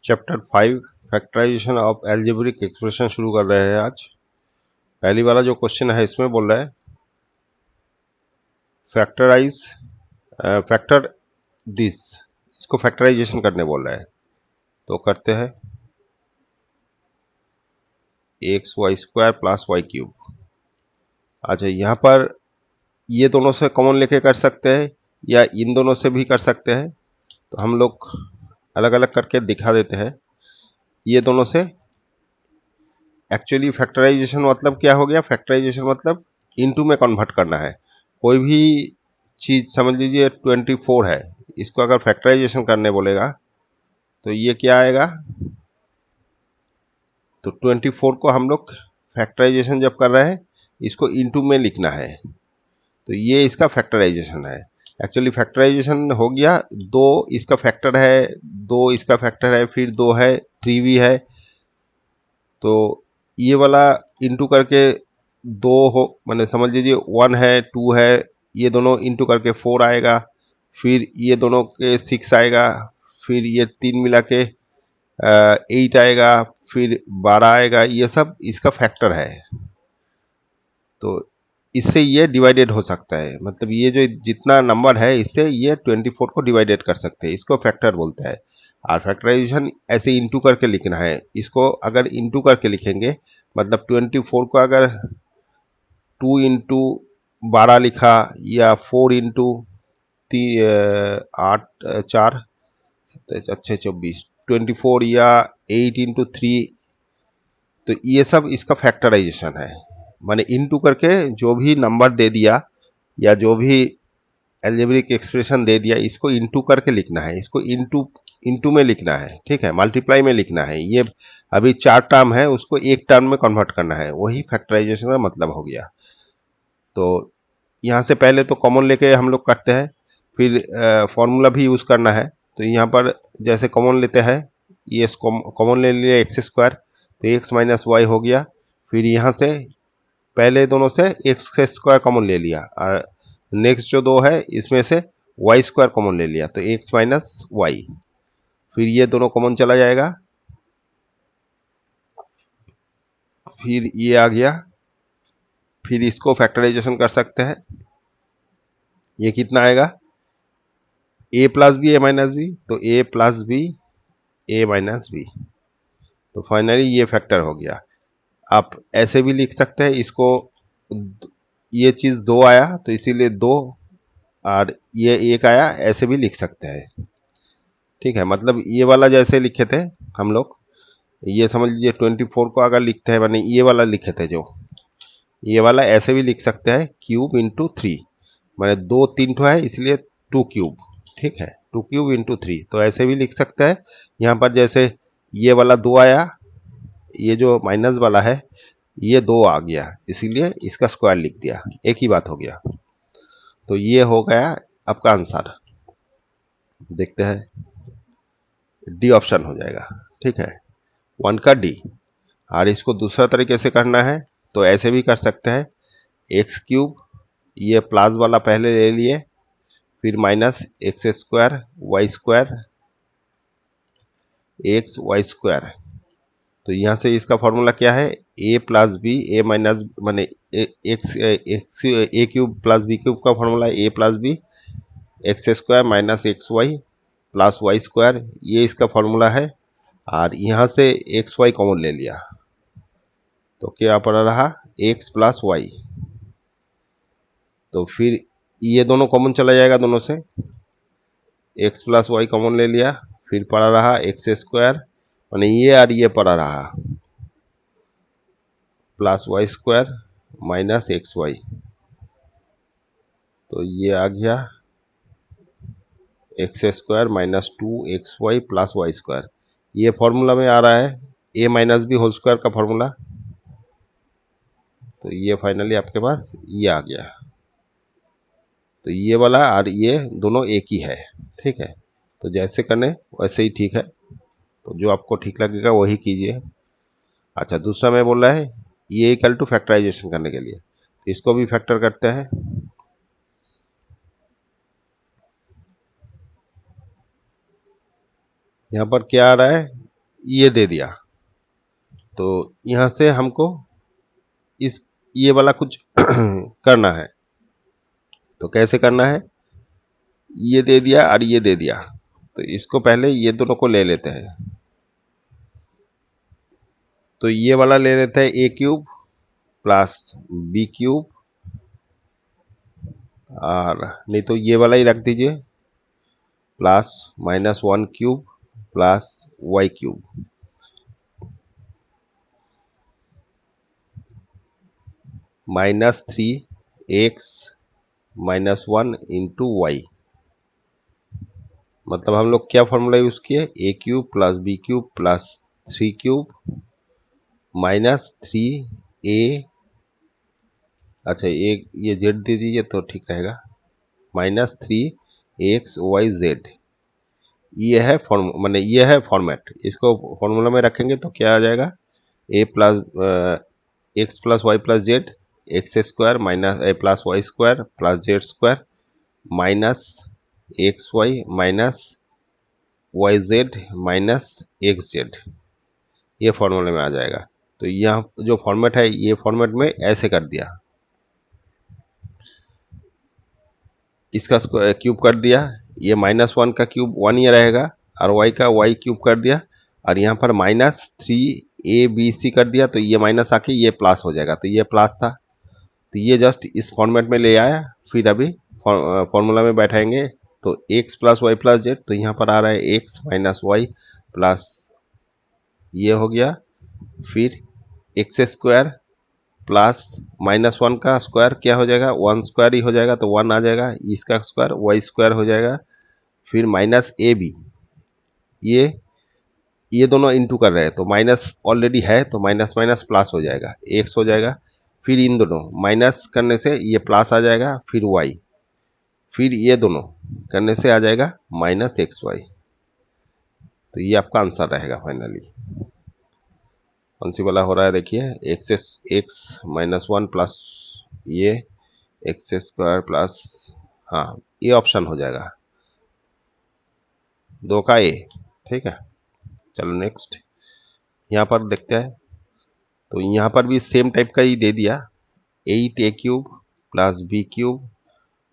Chapter 5 factorisation of algebraic expression शुरू कर रहे हैं आज। पहली वाला जो क्वेश्चन है इसमें बोल रहा है फैक्टर दिस, इसको फैक्टराइजेशन करने बोल रहा है। तो करते हैं x y square plus y cube. अच्छा, यहाँ पर ये दोनों से कॉमन लेके कर सकते हैं या इन दोनों से भी कर सकते हैं, तो हम लोग अलग अलग करके दिखा देते हैं। ये दोनों से एक्चुअली फैक्टराइजेशन मतलब क्या हो गया? फैक्टराइजेशन मतलब इनटू में कन्वर्ट करना है। कोई भी चीज़ समझ लीजिए 24 है, इसको अगर फैक्टराइजेशन करने बोलेगा तो ये क्या आएगा? तो 24 को हम लोग फैक्टराइजेशन जब कर रहे हैं इसको इनटू में लिखना है, तो ये इसका फैक्टराइजेशन है। एक्चुअली फैक्टराइजेशन हो गया, दो इसका फैक्टर है, दो इसका फैक्टर है, फिर दो है, 3 भी है, तो ये वाला इंटू करके दो हो, मैंने समझ लीजिए 1 है 2 है, ये दोनों इंटू करके 4 आएगा, फिर ये दोनों के 6 आएगा, फिर ये 3 मिला के 8 आएगा, फिर 12 आएगा। ये सब इसका फैक्टर है, तो इससे ये डिवाइडेड हो सकता है। मतलब ये जो जितना नंबर है इससे ये 24 को डिवाइडेड कर सकते हैं, इसको फैक्टर बोलते हैं। और फैक्टराइजेशन ऐसे इंटू करके लिखना है। इसको अगर इंटू करके लिखेंगे मतलब 24 को अगर 2 इंटू 12 लिखा या 4 इंटू 8 4 अच्छे 24 24 या 8 इंटू 3, तो ये सब इसका फैक्टराइजेशन है। माने इंटू करके जो भी नंबर दे दिया या जो भी एल्जेब्रिक एक्सप्रेशन दे दिया इसको इंटू करके लिखना है, इसको इंटू में लिखना है, ठीक है, मल्टीप्लाई में लिखना है। ये अभी 4 टर्म है, उसको एक टर्म में कन्वर्ट करना है, वही फैक्टराइजेशन का मतलब हो गया। तो यहाँ से पहले तो कॉमन लेके हम लोग करते हैं, फिर फॉर्मूला भी यूज़ करना है। तो यहाँ पर जैसे कॉमन लेते हैं, ये कॉमन ले लिया एक्स स्क्वायर, तो एक्स माइनस वाई हो गया। फिर यहाँ से पहले दोनों से एक्स स्क्वायर कॉमन ले लिया और नेक्स्ट जो दो है इसमें से वाई स्क्वायर कॉमन ले लिया, तो एक्स माइनस वाई। फिर ये दोनों कॉमन चला जाएगा, फिर ये आ गया। फिर इसको फैक्टराइजेशन कर सकते हैं। ये कितना आएगा? ए plus b a minus b, तो a plus b a minus b, तो फाइनली ये फैक्टर हो गया। आप ऐसे भी लिख सकते हैं इसको, ये चीज़ 2 आया तो इसीलिए 2 और ये 1 आया, ऐसे भी लिख सकते हैं, ठीक है। मतलब ये वाला जैसे लिखे थे हम लोग, ये समझ लीजिए 24 को अगर लिखते हैं, मैंने ये वाला लिखे थे जो, ये वाला ऐसे भी लिख सकते हैं क्यूब इंटू 3, मैंने 2 3 ठो है इसलिए 2 क्यूब, ठीक है, 2 क्यूब इंटू 3, तो ऐसे भी लिख सकते हैं। यहाँ पर जैसे ये वाला 2 आया, ये जो माइनस वाला है ये 2 आ गया, इसीलिए इसका स्क्वायर लिख दिया, एक ही बात हो गया। तो ये हो गया आपका आंसर। देखते हैं, डी ऑप्शन हो जाएगा, ठीक है, 1 का डी। और इसको दूसरा तरीके से करना है तो ऐसे भी कर सकते हैं, एक्स क्यूब, ये प्लस वाला पहले ले लिए, फिर minus x square y square x y square. तो यहाँ से इसका फॉर्मूला क्या है? A plus b a minus, मैंने x x a cube plus b cube का formula a plus b x square minus x y plus y square, ये इसका फॉर्मूला है। और यहाँ से एक्स वाई कॉमन ले लिया, तो क्या पड़ा रहा? X plus y. तो फिर ये दोनों कॉमन चला जाएगा, दोनों से एक्स प्लस वाई कॉमन ले लिया, फिर पड़ा रहा एक्स स्क्वायर, मैंने ये और ये पड़ा रहा plus y square minus x y, तो ये आ गया x square minus 2xy plus y square. ये फॉर्मूला में आ रहा है a minus b whole square का फॉर्मूला, तो ये फाइनली आपके पास ये आ गया। तो ये वाला और ये दोनों एक ही है, ठीक है। तो जैसे करने वैसे ही ठीक है, तो जो आपको ठीक लगेगा वही कीजिए। अच्छा, दूसरा मैं बोल रहा है ये इक्वल टू फैक्टराइजेशन करने के लिए, तो इसको भी फैक्टर करते हैं। यहाँ पर क्या आ रहा है? ये दे दिया। तो यहाँ से हमको इस ये वाला कुछ करना है। तो कैसे करना है, ये दे दिया और ये दे दिया, तो इसको पहले ये दोनों को ले लेते हैं। तो ये वाला ले लेते हैं a cube plus b cube, और नहीं तो ये वाला ही रख दीजिए, plus minus one cube plus y cube, minus three x minus one into y. मतलब हम लोग क्या फॉर्मूला यूज किए, a cube plus b cube plus three cube minus three a, अच्छा ये जेड दे दीजिए तो ठीक रहेगा, minus three x y z. ये है माने ये है फॉर्मेट। इसको फॉर्मूला में रखेंगे तो क्या आ जाएगा, a plus x plus y plus z, x square minus a plus y square plus z square minus x y minus y z minus x z, ये फॉर्मूले में आ जाएगा। तो यहाँ जो फॉर्मेट है ये फॉर्मेट में ऐसे कर दिया, इसका क्यूब कर दिया, ये माइनस वन का क्यूब वन ही रहेगा और वाई का वाई क्यूब कर दिया, और यहाँ पर minus three a b c कर दिया, तो ये माइनस आके ये प्लस हो जाएगा, तो ये प्लस था, तो ये जस्ट इस फॉर्मेट में ले आया। फिर अभी फॉर्मूला में बैठाएंगे तो x plus y plus z, तो यहाँ पर आ रहा है एक्स माइनस वाई प्लस ये हो गया, फिर x square plus minus one का स्क्वायर क्या हो जाएगा, वन स्क्वायर ही हो जाएगा, तो वन आ जाएगा, इसका स्क्वायर वाई स्क्वायर हो जाएगा, फिर माइनस ए बी, ये दोनों इंटू कर रहे हैं तो माइनस ऑलरेडी है, तो माइनस माइनस प्लस हो जाएगा, एक्स हो जाएगा, फिर इन दोनों माइनस करने से ये प्लस आ जाएगा, फिर वाई, फिर ये दोनों करने से आ जाएगा माइनस एक्स वाई। तो ये आपका आंसर रहेगा फाइनली। कौन सी वाला हो रहा है देखिए, एक्स माइनस वन प्लस ये एक्स स्क्वायर प्लस, हाँ ये ऑप्शन हो जाएगा, दो का ए, ठीक है। चलो नेक्स्ट यहाँ पर देखते हैं। तो यहाँ पर भी सेम टाइप का ही दे दिया, eight a cube plus b cube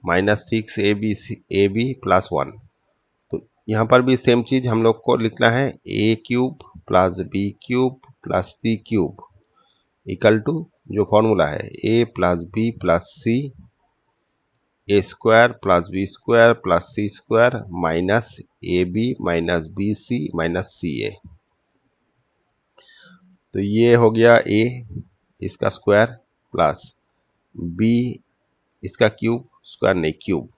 minus six a b plus one. तो यहाँ पर भी सेम चीज़ हम लोग को लिखना है, a cube plus b cube plus c cube equal to जो फॉर्मूला है a plus b plus c, a square plus b square plus c square minus a b minus b c minus c a. तो ये हो गया a इसका square plus b इसका cube, square नहीं cube,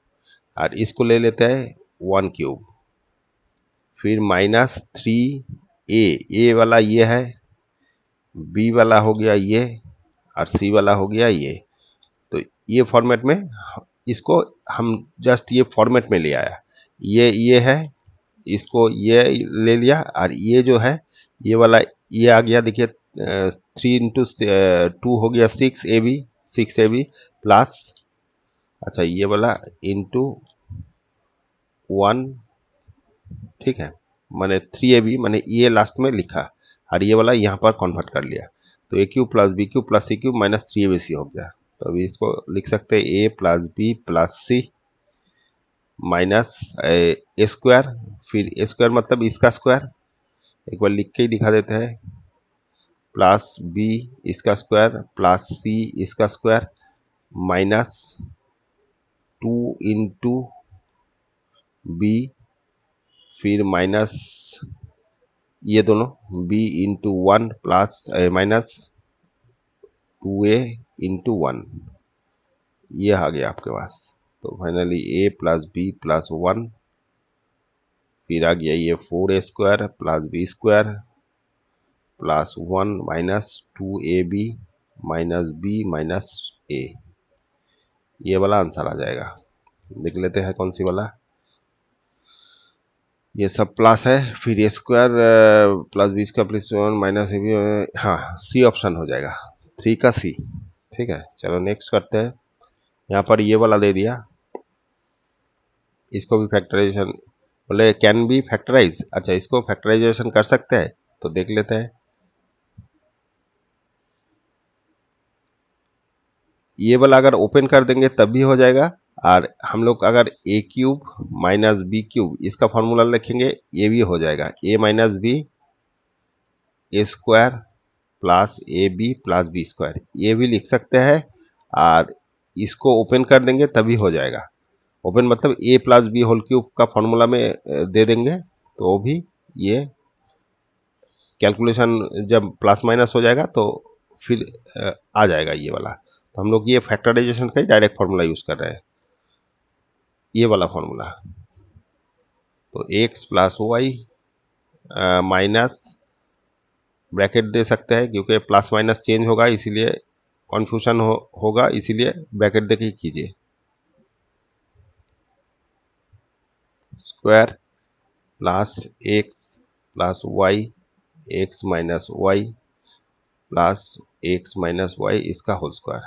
और इसको ले लेते हैं वन क्यूब, फिर माइनस थ्री ए वाला ये है, बी वाला हो गया ये, और सी वाला हो गया ये। तो ये फॉर्मेट में इसको हम जस्ट ये फॉर्मेट में ले आया, ये है, इसको ये ले लिया, और ये जो है ये वाला ये आ गया, देखिए थ्री इंटू टू हो गया सिक्स ए बी प्लस, अच्छा ये वाला इंटू वन, ठीक है, मैंने थ्री ए बी मैंने ये लास्ट में लिखा, और ये वाला यहाँ पर कन्वर्ट कर लिया, तो a cube plus b cube plus c cube minus three a b c हो गया। तो अभी इसको लिख सकते हैं a plus b plus c minus a square, फिर ए स्क्वायर मतलब इसका स्क्वायर, एक बार लिख के ही दिखा देते हैं, प्लस बी इसका स्क्वायर प्लस सी इसका square minus two into b, फिर माइनस ये दोनों b into one plus minus two a into one, ये आ गया आपके पास। तो finally a plus b plus one, फिर आ गया ये four a square plus b square plus one minus two a b minus b minus a, ये वाला आंसर आ जाएगा। देख लेते हैं कौन सी वाला, ये सब प्लस है, फिर a square plus b square plus one minus a b, हाँ सी ऑप्शन हो जाएगा, थ्री का सी, ठीक है। चलो नेक्स्ट करते हैं। यहाँ पर ये वाला दे दिया, इसको भी फैक्टराइजेशन बोले कैन बी फैक्टराइज, अच्छा इसको फैक्टराइजेशन कर सकते हैं, तो देख लेते हैं। ये वाला अगर ओपन कर देंगे तब भी हो जाएगा, और हम लोग अगर a cube minus b cube इसका फॉर्मूला लिखेंगे ये भी हो जाएगा, a minus b a square plus a b plus b square, ये भी लिख सकते हैं। और इसको ओपन कर देंगे तभी हो जाएगा। ओपन मतलब ए प्लस बी होल क्यूब का फॉर्मूला में दे देंगे तो वो भी ये कैलकुलेशन जब प्लस माइनस हो जाएगा तो फिर आ जाएगा ये वाला। तो हम लोग ये फैक्टराइजेशन का ही डायरेक्ट फार्मूला यूज़ कर रहे हैं, ये वाला फार्मूला। तो x plus y minus bracket दे सकते हैं, क्योंकि प्लस माइनस चेंज होगा इसीलिए कन्फ्यूजन होगा, इसीलिए ब्रैकेट दे के कीजिए। Square plus x plus y x minus y plus x minus y इसका होल स्क्वायर।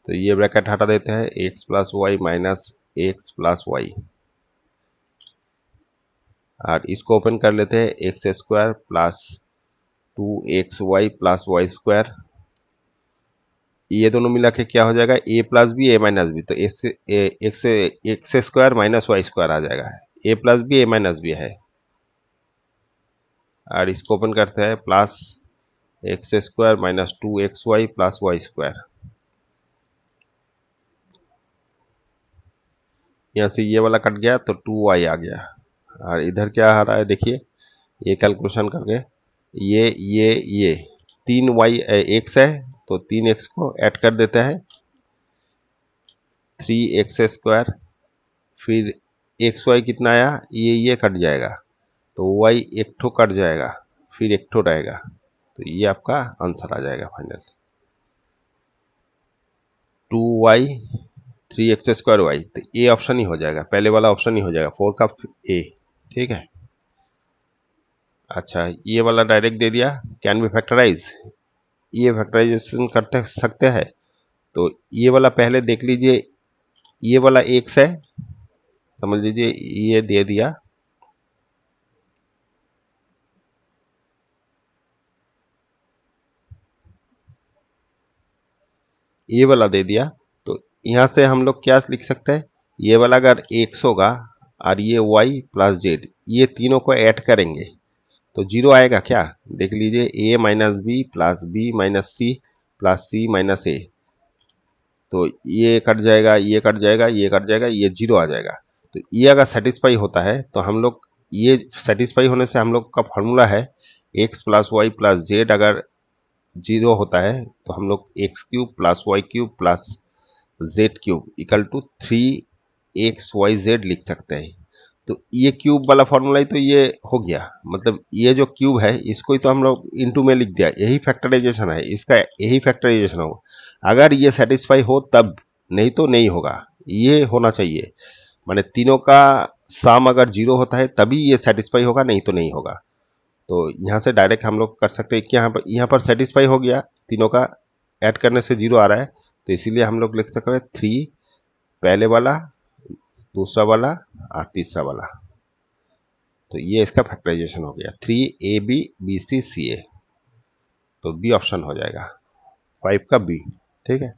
तो ये ब्रैकेट हटा देते हैं, x plus y minus x plus y, और इसको ओपन कर लेते हैं, x square plus 2xy plus y square. ये दोनों मिला के क्या हो जाएगा, a plus b a minus b, तो x square minus y square आ जाएगा, a plus b a minus b है। और इसको ओपन करते हैं, plus x square minus 2xy plus y square. यहाँ से ये वाला कट गया तो 2y आ गया, और इधर क्या आ रहा है देखिए, ये कैलकुलेशन करके ये 3y x है तो 3x को ऐड कर देता है, 3x स्क्वायर, फिर xy कितना आया, ये कट जाएगा तो y एक ठो कट जाएगा, फिर एक ठो रहेगा, तो ये आपका आंसर आ जाएगा final, 2y 3x square Y. तो ए ऑप्शन ही हो जाएगा, पहले वाला ऑप्शन ही हो जाएगा, 4 का ए। ठीक है, अच्छा ये वाला डायरेक्ट दे दिया, कैन बी फैक्टराइज, ये फैक्टराइजेशन करते सकते हैं। तो ये वाला पहले देख लीजिए, ये वाला एक्स है, समझ लीजिए ये दे दिया, ये वाला दे दिया, तो यहाँ से हम लोग क्या लिख सकते हैं, ये वाला अगर एक्स होगा और ये वाई प्लस जेड, ये तीनों को ऐड करेंगे तो जीरो आएगा क्या, देख लीजिए, a minus b minus c plus c minus a, तो ये कट जाएगा, ये कट जाएगा, ये कट जाएगा, ये जीरो आ जाएगा। तो ये अगर सेटिस्फाई होता है तो हम लोग, ये सेटिस्फाई होने से हम लोग का फॉर्मूला है x plus y plus z, अगर जीरो होता है तो हम लोग x cube plus y cube plus z cube equal to 3xyz लिख सकते हैं। तो ये क्यूब वाला फॉर्मूला ही तो ये हो गया, मतलब ये जो क्यूब है इसको ही तो हम लोग इनटू में लिख दिया, यही फैक्टराइजेशन है, इसका यही फैक्टराइजेशन होगा। अगर ये सेटिस्फाई हो तब, नहीं तो नहीं होगा, ये होना चाहिए, माने तीनों का सम अगर जीरो होता है तभी ये सेटिस्फाई होगा, नहीं तो नहीं होगा। तो यहाँ से डायरेक्ट हम लोग कर सकते हैं कि यहाँ पर सेटिस्फाई हो गया, तीनों का ऐड करने से जीरो आ रहा है, तो इसीलिए हम लोग लिख सकते हैं 3 पहले वाला, दूसरा वाला और तीसरा वाला। तो ये इसका फैक्टराइजेशन हो गया, 3AB BC CA, तो बी ऑप्शन हो जाएगा, 5 का बी। ठीक है,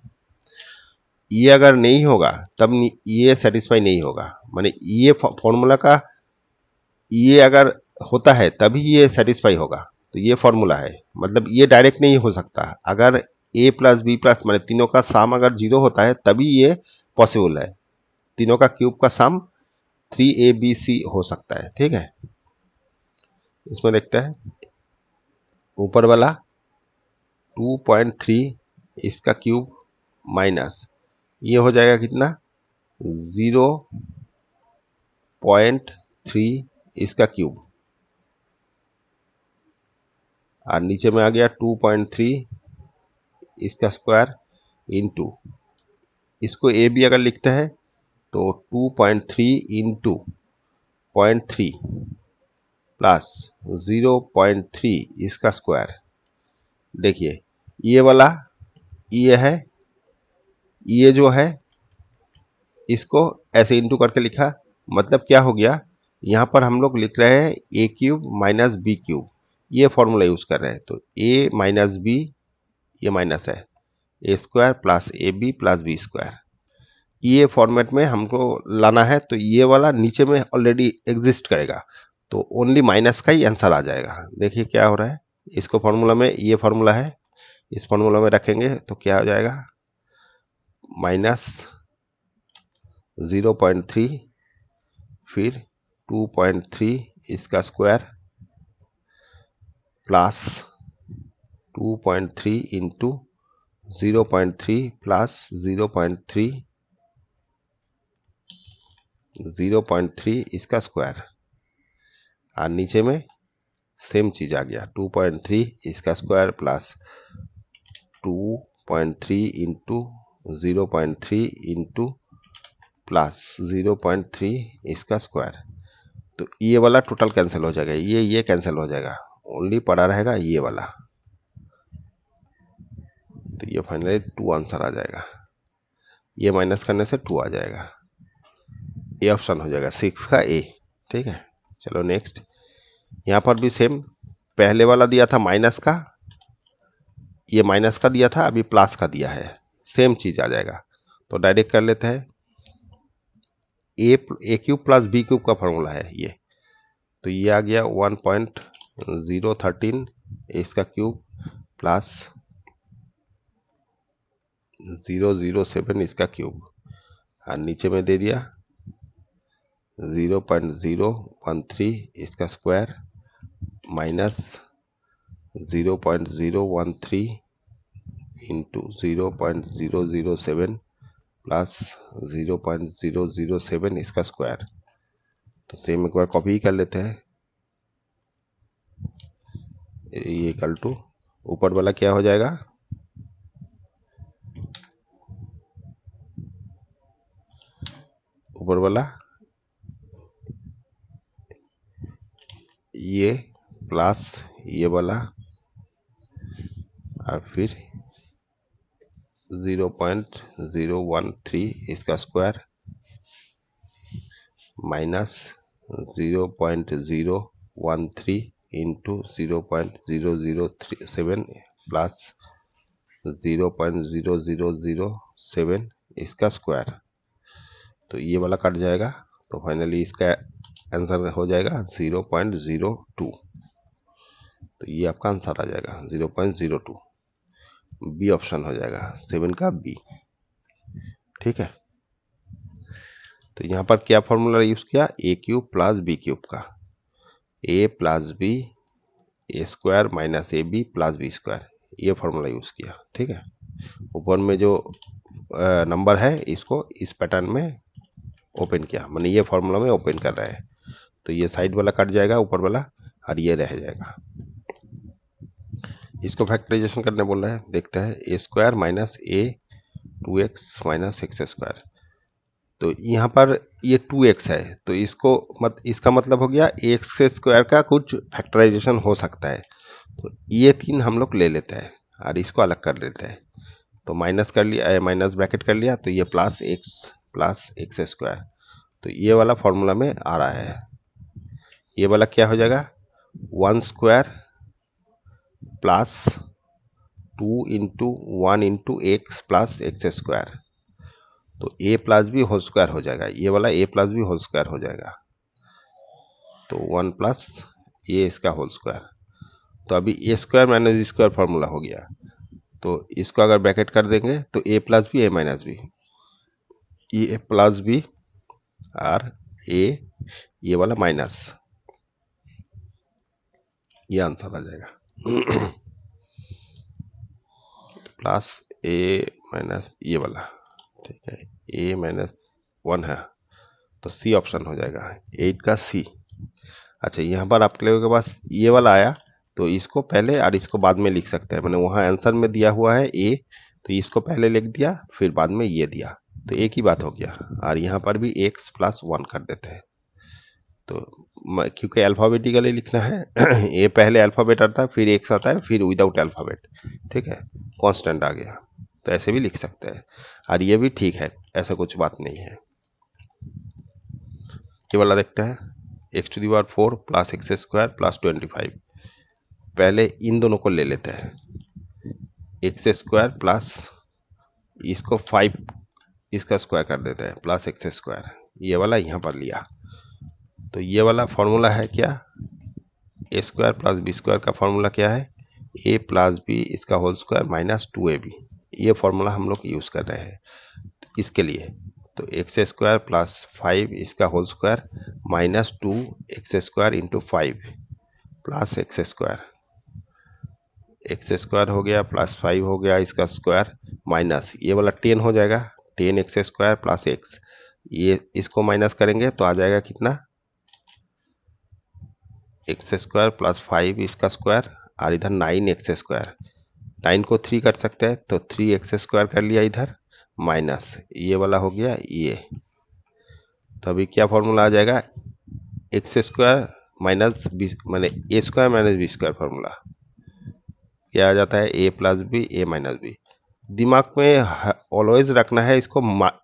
ये अगर नहीं होगा तब ये सेटिस्फाई नहीं होगा, माने ये फॉर्मूला का ये अगर होता है तभी ये सेटिस्फाई होगा, तो ये फॉर्मूला है, मतलब ये डायरेक्ट नहीं हो सकता, अगर a प्लस बी प्लस माने तीनों का सम अगर जीरो होता है तभी ये पॉसिबल है, तीनों का क्यूब का सम 3ABC हो सकता है। ठीक है, इसमें देखते हैं, ऊपर वाला 2.3 इसका क्यूब माइनस ये हो जाएगा कितना, 0.3 इसका क्यूब, और नीचे में आ गया 2.3 इसका स्क्वायर इंटू, इसको ए बी अगर लिखते हैं तो 2.3 इंटू 0.3 प्लस 0.3 इसका स्क्वायर। देखिए ये वाला ये है, ये जो है इसको ऐसे इंटू करके लिखा, मतलब क्या हो गया, यहाँ पर हम लोग लिख रहे हैं a cube minus b cube, ये फॉर्मूला यूज़ कर रहे हैं। तो ए माइनस बी, ये माइनस है, a square plus a b plus b square, ये फॉर्मेट में हमको लाना है। तो ये वाला नीचे में ऑलरेडी एग्जिस्ट करेगा, तो ओनली माइनस का ही आंसर आ जाएगा। देखिए क्या हो रहा है, इसको फॉर्मूला में, ये फॉर्मूला है, इस फॉर्मूला में रखेंगे तो क्या हो जाएगा, माइनस 0.3 फिर 2.3 इसका स्क्वायर प्लस 2.3 इंटू 0.3 प्लस 0.3 इसका स्क्वायर, और नीचे में सेम चीज आ गया 2.3 इसका square plus 2.3 into 0.3 into plus 0.3 इसका स्क्वायर। तो ये वाला टोटल कैंसिल हो जाएगा, ये कैंसिल हो जाएगा, ओनली पड़ा रहेगा ये वाला। तो ये फाइनली 2 आंसर आ जाएगा, ये माइनस करने से 2 आ जाएगा, ये ऑप्शन हो जाएगा 6 का ए। ठीक है, चलो नेक्स्ट। यहाँ पर भी सेम, पहले वाला दिया था माइनस का, ये माइनस का दिया था, अभी प्लस का दिया है, सेम चीज आ जाएगा। तो डायरेक्ट कर लेते हैं, a cube plus b cube का फॉर्मूला है ये, तो ये आ गया 1.013 इसका क्यूब प्लस 0.007 इसका क्यूब, और नीचे में दे दिया 0.013 इसका स्क्वायर माइनस 0.013 इंटू 0.007 प्लस 0.007 इसका स्क्वायर। तो सेम एक बार कॉपी कर लेते हैं, ये इक्वल टू ऊपर वाला क्या हो जाएगा, ऊपर वाला ये प्लस ये वाला, और फिर 0.013 इसका स्क्वायर माइनस 0.013 इंटू 0.007 प्लस 0.0007 इसका स्क्वायर। तो ये वाला कट जाएगा, तो फाइनली इसका आंसर हो जाएगा 0.02। तो ये आपका आंसर आ जाएगा 0.02, बी ऑप्शन हो जाएगा 7 का बी। ठीक है, तो यहाँ पर क्या फॉर्मूला यूज किया, a cube plus b cube का, a plus b a square minus a b plus b square, ये फॉर्मूला यूज किया। ठीक है, ऊपर में जो नंबर है इसको इस पैटर्न में ओपन किया, मैंने ये फॉर्मूला में ओपन कर रहा है। तो ये साइड वाला कट जाएगा ऊपर वाला, और ये रह जाएगा। इसको फैक्टराइजेशन करने बोल रहे हैं, देखते हैं, ए स्क्वायर माइनस ए 2x माइनस एक्स स्क्वायर। तो यहाँ पर ये 2x है, तो इसको इसका मतलब हो गया एक्स स्क्वायर का कुछ फैक्टराइजेशन हो सकता है। तो ये 3 हम लोग ले लेते हैं और इसको अलग कर लेते हैं। तो माइनस कर लिया, माइनस ब्रैकेट कर लिया, तो ये प्लस एक्स स्क्वायर। तो ये वाला फॉर्मूला में आ रहा है, ये वाला क्या हो जाएगा, 1 square plus 2 into 1 into x plus x square. तो a plus b whole square हो जाएगा, ये वाला ए प्लस बी होल स्क्वायर हो जाएगा। तो 1 प्लस ये इसका होल स्क्वायर। तो अभी a square minus b square formula हो गया। तो इसको अगर ब्रैकेट कर देंगे तो a plus b a minus b, a plus b और ये वाला माइनस, ये आंसर आ जाएगा प्लस ए माइनस ये वाला। ठीक है, ए माइनस 1 है, तो सी ऑप्शन हो जाएगा 8 का सी। अच्छा, यहाँ पर आपके लोगों के पास ये वाला आया, तो इसको पहले और इसको बाद में लिख सकते हैं। मैंने वहाँ आंसर में दिया हुआ है ए, तो इसको पहले लिख दिया, फिर बाद में ये दिया, तो एक ही बात हो गया। और यहाँ पर भी x प्लस 1 कर देते हैं। तो क्योंकि अल्फ़ाबेटिकली लिखना है ए पहले अल्फ़ाबेट आता है, फिर एक्स आता है, फिर विदाउट अल्फ़ाबेट। ठीक है, कांस्टेंट आ गया, तो ऐसे भी लिख सकते हैं। और ये भी ठीक है, ऐसा कुछ बात नहीं है। ये वाला देखते हैं, x⁴ प्लस x² प्लस 25। पहले इन दोनों को ले लेते हैं, x² प्लस इसको 5 इसका स्क्वायर कर देते हैं प्लस x², ये वाला यहाँ पर लिया। तो ये वाला फॉर्मूला है क्या, a² प्लस b² का फॉर्मूला क्या है, a प्लस बी इसका होल स्क्वायर माइनस 2ab। ये फॉर्मूला हम लोग यूज़ कर रहे हैं इसके लिए। तो x² प्लस 5 इसका whole square minus 2x² into 5 plus x² हो गया प्लस 5 हो गया इसका स्क्वायर माइनस ये वाला 10 हो जाएगा, 10x² प्लस x, ये इसको माइनस करेंगे तो आ जाएगा कितना, x² प्लस 5 इसका स्क्वायर और इधर 9x²। 9 को 3 कर सकते हैं तो 3x² कर लिया इधर माइनस ये वाला हो गया ये। तो अभी क्या फॉर्मूला आ जाएगा, x² माइनस बी मैंने a² माइनस b² फॉर्मूला क्या आ जाता है, a plus b a minus b. दिमाग में ऑलवेज रखना है, इसको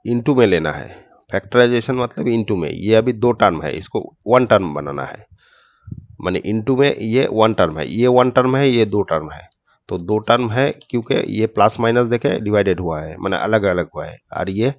इनटू में लेना है। फैक्टराइजेशन मतलब इनटू में, ये अभी 2 टर्म है, इसको 1 टर्म बनाना है। माने इनटू में ये 1 टर्म है, ये 1 टर्म है, ये 2 टर्म है। तो 2 टर्म है क्योंकि ये प्लस माइनस देखे डिवाइडेड हुआ है, माने अलग अलग हुआ है, और ये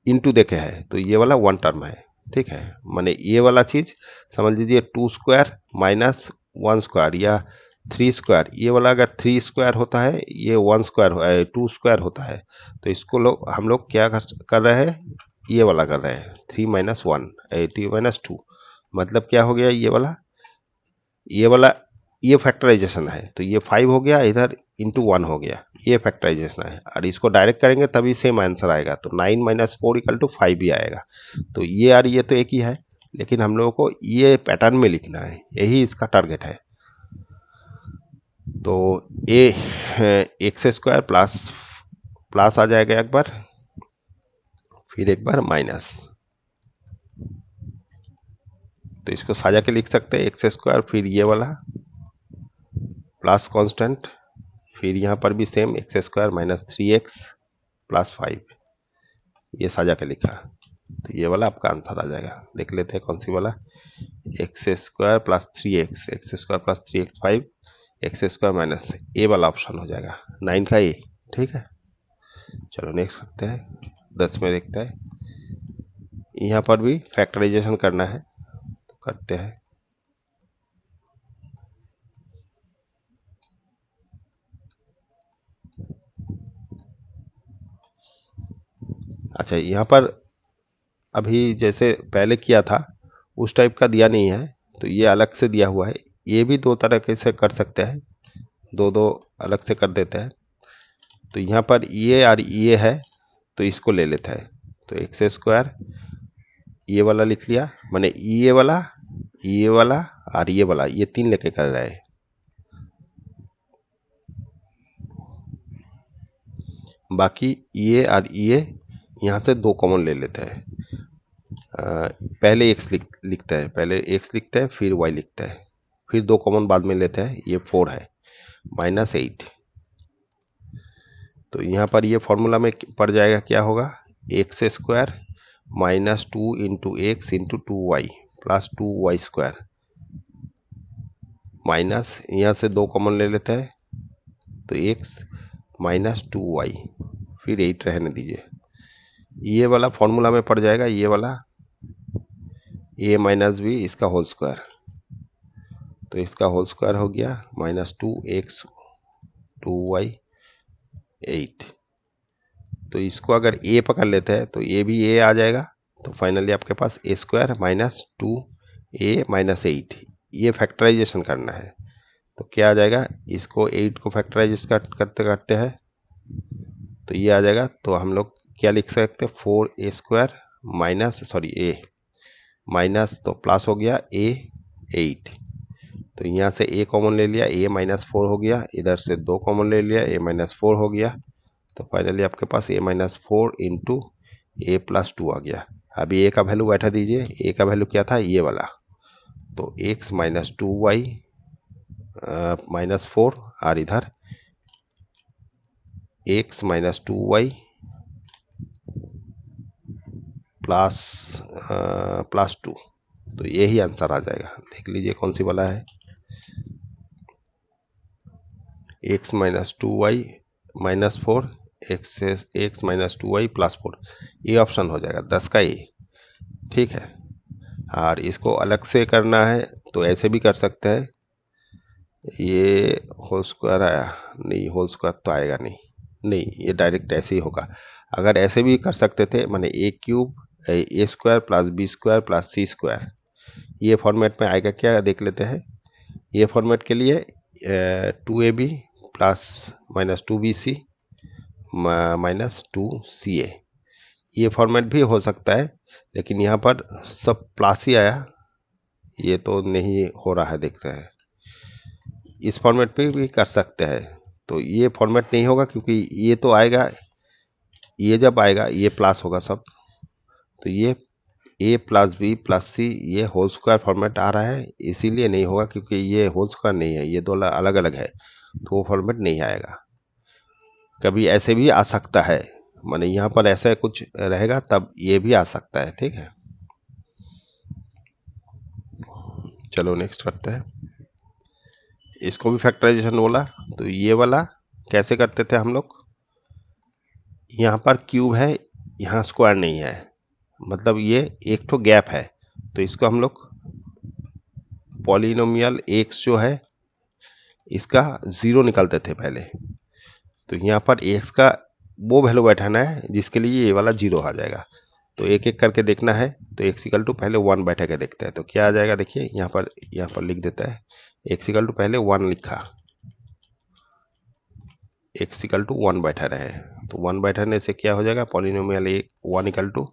इनटू देखे है तो ये वाला 1 टर्म है। ठीक है, माने ये वाला चीज़ समझ लीजिए 2² माइनस 1² या 3²। ये वाला अगर 3² होता है, ये 1² 2² होता है, तो इसको लोग हम लोग क्या कर रहे हैं, ये वाला कर रहे हैं 3 माइनस 1 3 माइनस 2, मतलब क्या हो गया, ये वाला ये फैक्टराइजेशन है। तो ये 5 हो गया इधर इंटू 1 हो गया, ये फैक्टराइजेशन है, और इसको डायरेक्ट करेंगे तभी सेम आंसर आएगा। तो 9 माइनस 4 इक्वल टू 5 भी आएगा। तो ये और ये तो एक ही है, लेकिन हम लोगों को ये पैटर्न में लिखना है, यही इसका टारगेट है। तो x² प्लस आ जाएगा एक बार, फिर एक बार माइनस, तो इसको साझा के लिख सकते हैं x², फिर ये वाला प्लस कांस्टेंट, फिर यहाँ पर भी same x² minus 3x plus 5, ये साझा के लिखा। तो ये वाला आपका आंसर आ जाएगा। देख लेते हैं कौन सी वाला, x² plus 3x, x² plus 3x 5, x² minus ए वाला ऑप्शन हो जाएगा, 9 का ए। ठीक है, चलो नेक्स्ट करते हैं, 10 में देखते हैं। यहाँ पर भी फैक्टराइजेशन करना है तो करते हैं। अच्छा, यहाँ पर अभी जैसे पहले किया था उस टाइप का दिया नहीं है, तो ये अलग से दिया हुआ है। ये भी 2 तरह से कर सकते हैं, दो अलग से कर देते हैं। तो यहाँ पर ये और ये है, तो इसको ले लेते हैं। तो x² ये वाला लिख लिया, माने ये वाला और ये वाला, ये 3 लेके कर रहे हैं। बाकी ये और ये यहाँ से 2 कॉमन ले लेते हैं। पहले x लिखते हैं, पहले x लिखते हैं, फिर y लिखते हैं, फिर 2 कॉमन बाद में लेते हैं। ये 4 है माइनस 8। तो यहाँ पर ये फॉर्मूला में पड़ जाएगा, क्या होगा, x² minus 2 into x into 2y plus 2y² minus यहाँ से 2 कॉमन ले लेते हैं, तो x माइनस 2y, फिर 8 रहने दीजिए। ये वाला फॉर्मूला में पड़ जाएगा, ये वाला a माइनस बी इसका होल स्क्वायर, तो इसका होल स्क्वायर हो गया माइनस 2x 2y 8। तो इसको अगर a पकड़ लेते हैं तो a भी a आ जाएगा। तो फाइनली आपके पास a² माइनस 2a माइनस 8, ये फैक्टराइजेशन करना है। तो क्या आ जाएगा, इसको 8 को फैक्टराइज करते करते हैं तो ये आ जाएगा। तो हम लोग क्या लिख सकते हैं, 4a² माइनस a माइनस, तो प्लस हो गया a 8। तो यहाँ से a कॉमन ले लिया, a माइनस 4 हो गया, इधर से 2 कॉमन ले लिया, a माइनस 4 हो गया। तो फाइनली आपके पास a minus 4 into a plus 2 आ गया। अभी a का वैल्यू बैठा दीजिए, a का वैल्यू क्या था, ये वाला, तो x माइनस 2y माइनस 4, और इधर x माइनस 2y प्लस 2। तो यही आंसर आ जाएगा। देख लीजिए कौन सी वाला है, x minus 2y minus 4 x minus 2y plus 4, ये ऑप्शन हो जाएगा 10 का ये। ठीक है, और इसको अलग से करना है तो ऐसे भी कर सकते हैं, ये होल स्क्वायर आया नहीं, होल स्क्वायर तो आएगा नहीं, ये डायरेक्ट ऐसे ही होगा। अगर ऐसे भी कर सकते थे, माने a cube a square plus b square plus c square, ये फॉर्मेट में आएगा क्या देख लेते हैं। ये फॉर्मेट के लिए 2ab plus minus 2bc minus 2ca, ये फॉर्मेट भी हो सकता है, लेकिन यहाँ पर सब प्लस ही आया, ये तो नहीं हो रहा है, देखते हैं। इस फॉर्मेट पे भी कर सकते हैं, तो ये फॉर्मेट नहीं होगा क्योंकि ये तो आएगा, ये जब आएगा ये प्लस होगा सब, तो ये a प्लस बी प्लस सी ये होल स्क्वायर फॉर्मेट आ रहा है, इसीलिए नहीं होगा क्योंकि ये होल स्क्वायर नहीं है, ये दो अलग अलग है, तो वो फॉर्मेट नहीं आएगा। कभी ऐसे भी आ सकता है, माने यहाँ पर ऐसा कुछ रहेगा तब ये भी आ सकता है। ठीक है, चलो नेक्स्ट करते हैं। इसको भी फैक्टराइजेशन बोला, तो ये वाला कैसे करते थे हम लोग, यहाँ पर क्यूब है, यहाँ स्क्वायर नहीं है, मतलब ये एक तो गैप है, तो इसको हम लोग पॉलिनोमियल x जो है इसका 0 निकालते थे पहले, तो यहाँ पर x का वो वैल्यू बैठाना है जिसके लिए ये वाला 0 आ जाएगा। तो एक एक करके देखना है, तो x इक्वल टू पहले 1 बैठा के देखते हैं, तो क्या आ जाएगा देखिए, यहाँ पर लिख देता है, x इक्वल टू पहले 1 लिखा, x इक्वल टू 1 बैठा रहे, तो 1 बैठाने से क्या हो जाएगा, polynomial 1 equal to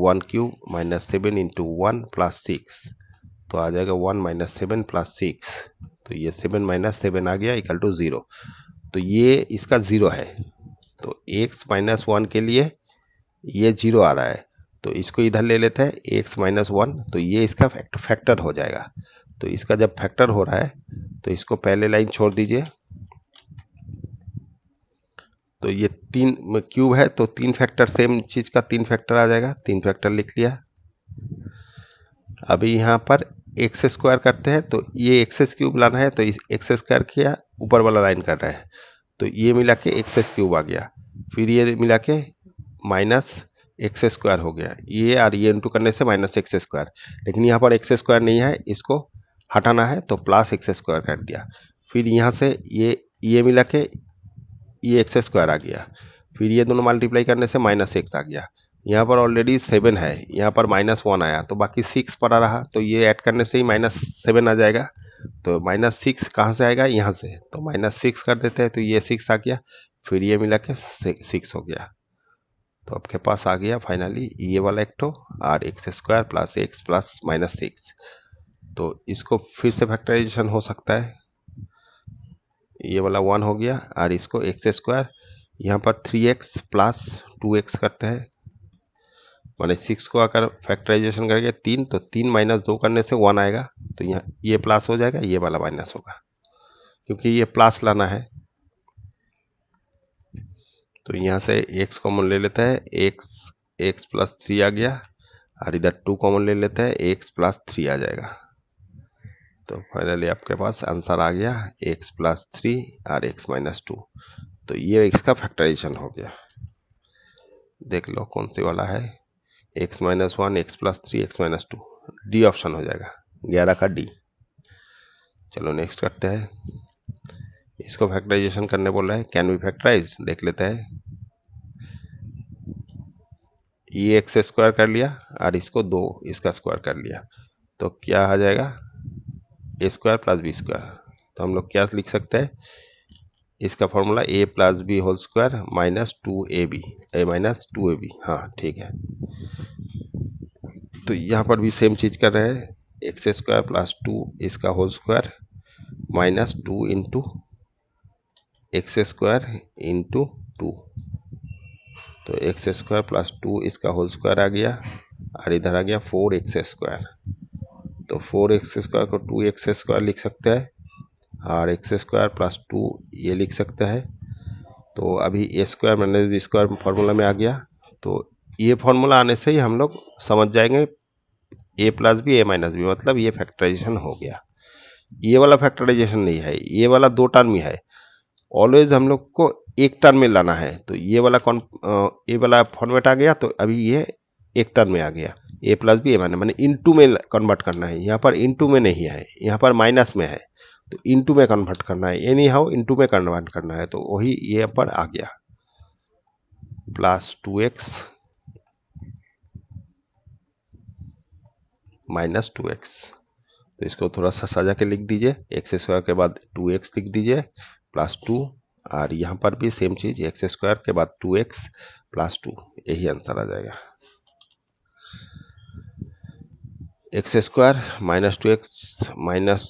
1 cube minus 7 into 1 plus 6, तो आ जाएगा 1 माइनस 7 प्लस 6, तो ये 7 माइनस 7 आ गया इक्वल टू 0, तो ये इसका 0 है, तो x माइनस 1 के लिए ये 0 आ रहा है, तो इसको इधर ले लेते हैं x माइनस 1, तो ये इसका फैक्टर हो जाएगा। तो इसका जब फैक्टर हो रहा है तो इसको पहले लाइन छोड़ दीजिए, तो ये 3 क्यूब है तो 3 फैक्टर, सेम चीज़ का 3 फैक्टर आ जाएगा, 3 फैक्टर लिख लिया। अभी यहाँ पर एक्स स्क्वायर करते हैं, तो ये एक्स क्यूब लाना है, तो एक्स स्क्वायर किया, ऊपर वाला लाइन कर रहा है, तो ये मिला के एक्स क्यूब आ गया, फिर ये मिला के माइनस एक्स स्क्वायर हो गया, ये और ये इंटू करने से माइनस एक्स स्क्वायर, लेकिन यहाँ पर एक्स स्क्वायर नहीं है, इसको हटाना है तो प्लस एक्स स्क्वायर कर दिया, फिर यहाँ से ये मिला के ये एक्स स्क्वायर आ गया, फिर ये दोनों मल्टीप्लाई करने से माइनस एक्स आ गया, यहाँ पर ऑलरेडी 7 है, यहाँ पर माइनस 1 आया, तो बाकी 6 पड़ा रहा, तो ये ऐड करने से ही माइनस 7 आ जाएगा, तो माइनस 6 कहाँ से आएगा, यहाँ से, तो माइनस 6 कर देते हैं, तो ये 6 आ गया, फिर ये मिला के 6 हो गया, तो आपके पास आ गया फाइनली ये वाला एक तो और x square plus x plus minus 6। तो इसको फिर से फैक्टराइजेशन हो सकता है, ये वाला 1 हो गया, और इसको एक्स स्क्वायर, यहाँ पर 3x प्लस 2x करते हैं, माने 6 को अगर फैक्टराइजेशन करेंगे 3, तो 3 माइनस 2 करने से 1 आएगा, तो यहाँ ये प्लस हो जाएगा, ये वाला माइनस होगा, क्योंकि ये प्लस लाना है, तो यहाँ से x कॉमन ले लेता है, x प्लस 3 आ गया, और इधर 2 कॉमन ले लेता है, x प्लस 3 आ जाएगा, तो फाइनली आपके पास आंसर आ गया x प्लस 3 और x माइनस 2, तो ये x का फैक्टराइजेशन हो गया। देख लो कौन सी वाला है, x minus 1 x plus 3 x minus 2, D option हो जाएगा, 11 का डी। चलो नेक्स्ट करते हैं, इसको फैक्टराइजेशन करने बोला है, कैन बी फैक्टराइज, देख लेते हैं। ये एक्स स्क्वायर कर लिया और इसको 2 इसका स्क्वायर कर लिया, तो क्या आ जाएगा, a square plus b square, तो हम लोग क्या लिख सकते हैं, इसका formula a plus b whole square minus 2ab, a minus 2ab, हाँ ठीक है। तो यहाँ पर भी सेम चीज़ कर रहे हैं, एक्स स्क्वायर प्लस 2 इसका whole square minus 2 into x square into 2, तो एक्स स्क्वायर प्लस 2 इसका होल स्क्वायर आ गया, और इधर आ गया 4x स्क्वायर, तो 4x स्क्वायर को 2x स्क्वायर लिख सकते हैं, और एक्स स्क्वायर प्लस 2 ये लिख सकते हैं, तो अभी a square minus b square formula में आ गया, तो ये फार्मूला आने से ही हम लोग समझ जाएंगे ए plus b a minus B, मतलब ये फैक्टराइजेशन हो गया। ये वाला फैक्टराइजेशन नहीं है, ये वाला दो टर्म ही है। ऑलवेज हम लोग को एक टर्म में लाना है, तो ये वाला फॉर्मेट आ गया, तो अभी ये एक टर्म में आ गया। ए प्लस बी ए माइनस मैंने इनटू में कन्वर्ट करना है, यहाँ पर इनटू में नहीं है, यहाँ पर माइनस में है, तो इनटू में कन्वर्ट करना है। एनी हाउ इनटू में कन्वर्ट करना है, तो वही ये पर आ गया प्लस 2x माइनस 2x। तो इसको थोड़ा सा सजा के लिख दीजिए, एक्स स्क्वायर के बाद 2x लिख दीजिए प्लस 2, और यहाँ पर भी सेम चीज, एक्स स्क्वायर के बाद 2x प्लस 2, यही आंसर आ जाएगा। X square minus 2x minus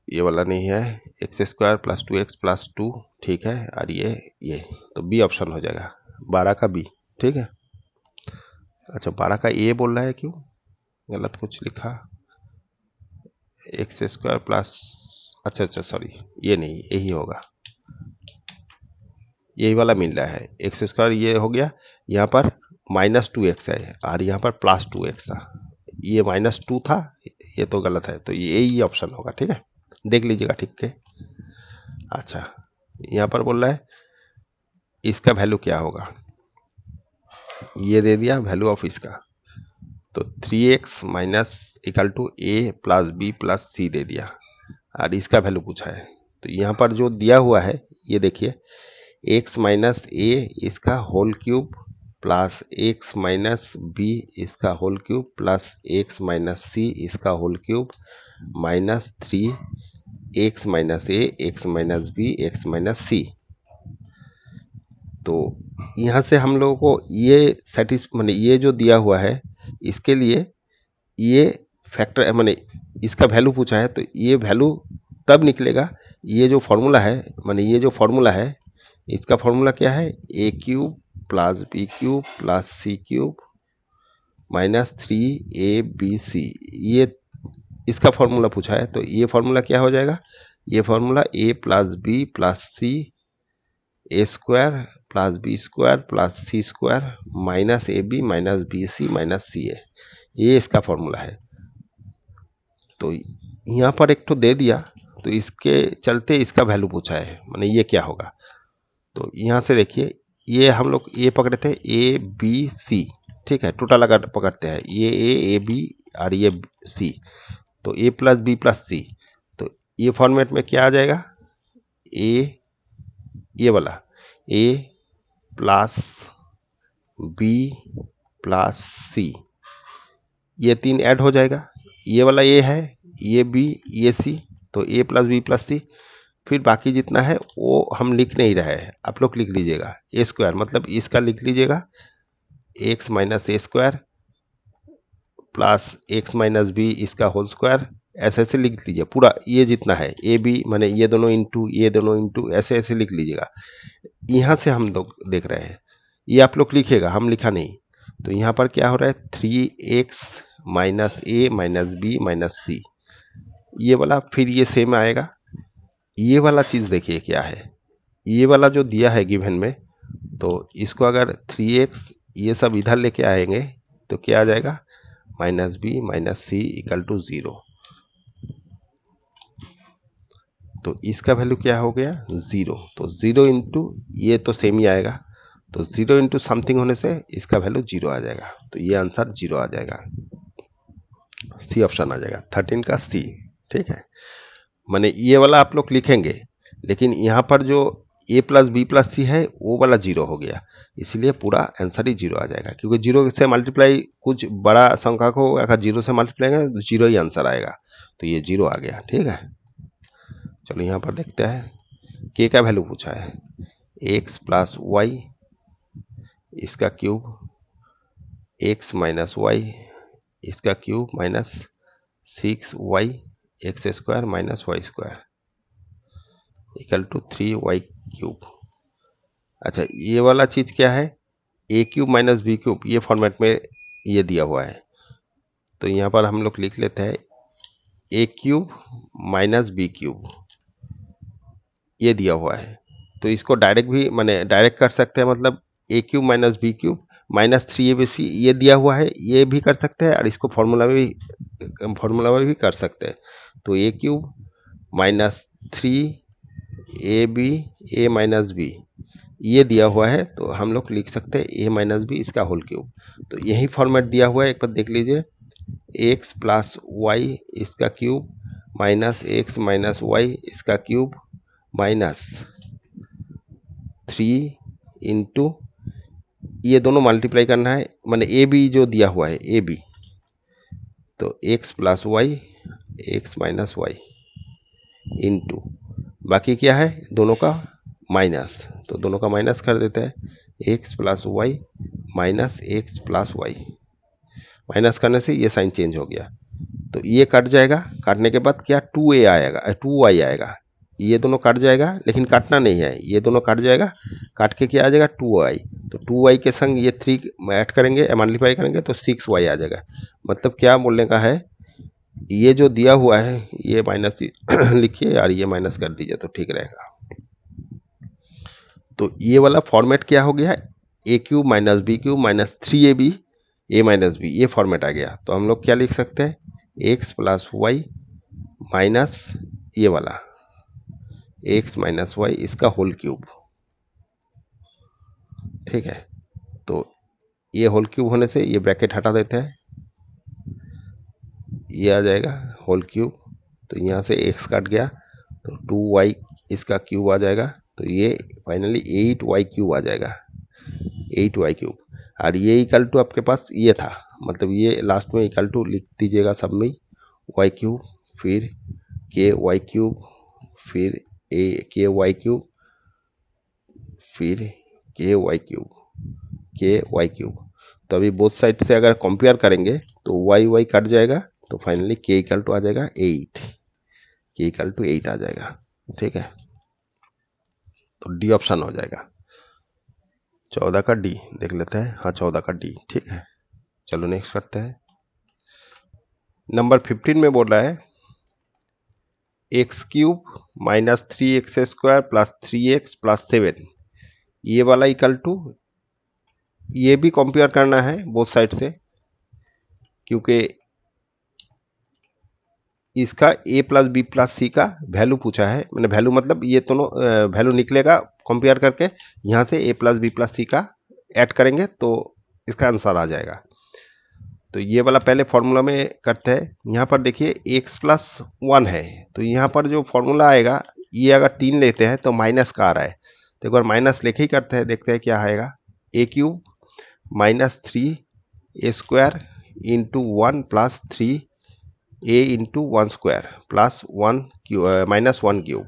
ये वाला नहीं है, x square plus 2x plus 2, ठीक है, और ये तो बी ऑप्शन हो जाएगा, 12 का बी, ठीक है। अच्छा 12 का ए बोल रहा है, क्यों गलत कुछ लिखा, एक्स स्क्वायर प्लस, अच्छा सॉरी, ये नहीं, यही होगा, यही वाला मिल रहा है। एक्स स्क्वायर ये हो गया, यहाँ पर माइनस 2x है और यहाँ पर प्लस 2x था, ये माइनस 2 था, ये तो गलत है, तो ये यही ऑप्शन होगा, ठीक है, देख लीजिएगा ठीक के। अच्छा यहाँ पर बोल रहा है इसका वैल्यू क्या होगा, ये दे दिया वैल्यू ऑफ इसका, तो 3x minus equal to a plus b plus c दे दिया, और इसका वैल्यू पूछा है। तो यहाँ पर जो दिया हुआ है ये देखिए, x माइनस ए इसका whole cube plus x minus b इसका whole cube plus x minus c इसका whole cube minus 3x minus a x minus b x minus c. तो यहाँ से हम लोगों को ये माने ये जो दिया हुआ है इसके लिए ये फैक्टर माने इसका वैल्यू पूछा है, तो ये वैल्यू तब निकलेगा, ये जो फॉर्मूला है माने ये जो फॉर्मूला है इसका फॉर्मूला क्या है, a cube plus b cube plus c cube minus 3abc, ये इसका फॉर्मूला पूछा है। तो ये फॉर्मूला क्या हो जाएगा, ये formula a plus b plus c a square plus b square plus c square minus a b minus b c minus c a, ये इसका फॉर्मूला है। तो यहाँ पर एक तो दे दिया, तो इसके चलते इसका वैल्यू पूछा है, माने ये क्या होगा। तो यहाँ से देखिए, ये हम लोग ये पकड़े थे ए बी सी, ठीक है, टोटल अगर पकड़ते हैं ये ए बी और ये सी, तो a plus b plus c, तो ये फॉर्मेट में क्या आ जाएगा, ए ये वाला ए प्लस बी प्लस सी, ये 3 ऐड हो जाएगा, ये वाला ए है, ये बी ये सी, तो ए प्लस बी प्लस सी, फिर बाकी जितना है वो हम लिख नहीं रहे हैं, आप लोग लिख लीजिएगा, ए स्क्वायर मतलब इसका लिख लीजिएगा x minus a square plus x minus b इसका होल स्क्वायर, ऐसे ऐसे लिख लीजिए पूरा, ये जितना है ए बी माने ये दोनों इंटू ऐसे ऐसे लिख लीजिएगा। यहाँ से हम लोग देख रहे हैं, ये आप लोग लिखेगा, हम लिखा नहीं। तो यहाँ पर क्या हो रहा है, 3x माइनस ए माइनस बी माइनस सी, ये वाला फिर ये सेम आएगा। ये वाला चीज़ देखिए क्या है, ये वाला जो दिया है गिवन में, तो इसको अगर 3x ये सब इधर लेके आएंगे तो क्या आ जाएगा, minus b minus c equal to 0, तो इसका वैल्यू क्या हो गया 0, तो 0 इंटू ये तो सेम ही आएगा, तो 0 इंटू समथिंग होने से इसका वैल्यू 0 आ जाएगा, तो ये आंसर 0 आ जाएगा, सी ऑप्शन आ जाएगा 13 का सी, ठीक है। माने ये वाला आप लोग लिखेंगे, लेकिन यहाँ पर जो ए प्लस बी प्लस सी है वो वाला 0 हो गया, इसलिए पूरा आंसर ही 0 आ जाएगा, क्योंकि 0 से मल्टीप्लाई कुछ बड़ा संख्या को अगर 0 से मल्टीप्लाई करें तो 0 ही आंसर आएगा, तो ये 0 आ गया, ठीक है। चलो यहाँ पर देखते हैं, के का वैल्यू पूछा है एक्स प्लस वाई इसका क्यूब, एक्स माइनस वाई इसका cube minus 6y x square minus y square equal to 3y cube. अच्छा ये वाला चीज़ क्या है, a cube minus b cube, ये फॉर्मेट में ये दिया हुआ है, तो यहाँ पर हम लोग लिख लेते हैं a cube minus b cube, ये दिया हुआ है, तो इसको डायरेक्ट भी माने डायरेक्ट कर सकते हैं, मतलब a cube minus b cube -3abc ये दिया हुआ है, ये भी कर सकते हैं और इसको फॉर्मूला में भी कर सकते हैं। तो a cube -3ab a minus b ये दिया हुआ है, तो हम लोग लिख सकते हैं a माइनस बी इसका होल क्यूब। तो यही फॉर्मेट दिया हुआ है, एक बार देख लीजिए, x प्लस वाई इसका cube minus x minus y इसका क्यूब माइनस 3 इंटू ये दोनों मल्टीप्लाई करना है, माने ए बी जो दिया हुआ है ए बी, तो x plus y x minus y into बाकी क्या है दोनों का माइनस, तो दोनों का माइनस कर देते हैं, x plus y minus x plus y, minus करने से ये साइन चेंज हो गया, तो ये कट जाएगा, काटने के बाद क्या 2a आएगा 2y आएगा, ये दोनों कट जाएगा लेकिन काटना नहीं है, ये दोनों कट जाएगा, काट के क्या आ जाएगा 2y, तो 2y के संग ये 3 ऐड करेंगे मल्टीप्लाई करेंगे तो 6y आ जाएगा। मतलब क्या बोलने का है, ये जो दिया हुआ है ये माइनस लिखिए और ये माइनस कर दीजिए तो ठीक रहेगा। तो ये वाला फॉर्मेट क्या हो गया, a cube minus b cube minus 3ab a minus b, ये फॉर्मेट आ गया। तो हम लोग क्या लिख सकते हैं, एक्स प्लस वाई माइनस ये वाला एक्स माइनस वाई इसका होल क्यूब, ठीक है। तो ये होल क्यूब होने से ये ब्रैकेट हटा देते हैं, ये आ जाएगा होल क्यूब, तो यहाँ से x कट गया तो 2y इसका क्यूब आ जाएगा, तो ये फाइनली 8y क्यूब आ जाएगा, 8y क्यूब। और ये इक्वल टू आपके पास ये था, मतलब ये लास्ट में इक्वल टू लिख दीजिएगा सब में, y क्यूब फिर के वाई क्यूब फिर के वाई क्यूब फिर के वाई क्यूब। तो अभी बोथ साइड से अगर कंपेयर करेंगे तो y कट जाएगा, तो फाइनली k इक्वल टू आ जाएगा 8, k इक्वल टू 8 आ जाएगा, ठीक है। तो डी ऑप्शन हो जाएगा, 14 का डी देख लेते हैं, हाँ 14 का डी, ठीक है। चलो नेक्स्ट करते हैं। नंबर 15 में बोल रहा है x cube minus 3x square plus 3x plus 7, ये वाला इक्वल टू, ये भी कंपेयर करना है बोथ साइड से, क्योंकि इसका a प्लस बी प्लस सी का वैल्यू पूछा है, मैंने वैल्यू मतलब ये दोनों वैल्यू निकलेगा कंपेयर करके, यहाँ से a प्लस बी प्लस सी का ऐड करेंगे तो इसका आंसर आ जाएगा। तो ये वाला पहले फॉर्मूला में करते हैं। यहाँ पर देखिए x प्लस 1 है, तो यहाँ पर जो फॉर्मूला आएगा ये अगर 3 लेते हैं तो माइनस का आ रहा है, तो एक बार माइनस लेके ही करते हैं, देखते हैं क्या आएगा, a cube minus 3a square into 1 plus 3a into 1 square plus 1 minus 1 cube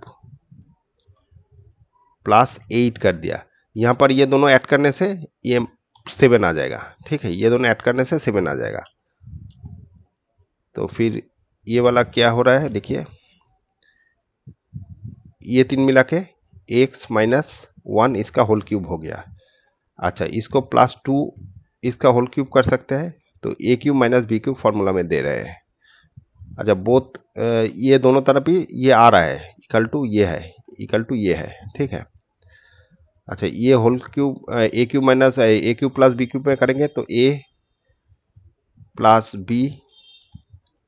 plus 8 कर दिया। यहाँ पर ये दोनों ऐड करने से ये 7 आ जाएगा, ठीक है, ये दोनों ऐड करने से 7 आ जाएगा। तो फिर ये वाला क्या हो रहा है देखिए, ये 3 मिला के x माइनस 1 इसका होल क्यूब हो गया। अच्छा, इसको प्लस 2 इसका होल क्यूब कर सकते हैं, तो a cube minus b cube formula में दे रहे हैं। अच्छा, बोथ ये दोनों तरफ ही ये आ रहा है, इक्वल टू ये है, इक्वल टू ये है, ठीक है। अच्छा, ये whole cube a cube minus a cube plus b cube में करेंगे तो a प्लस बी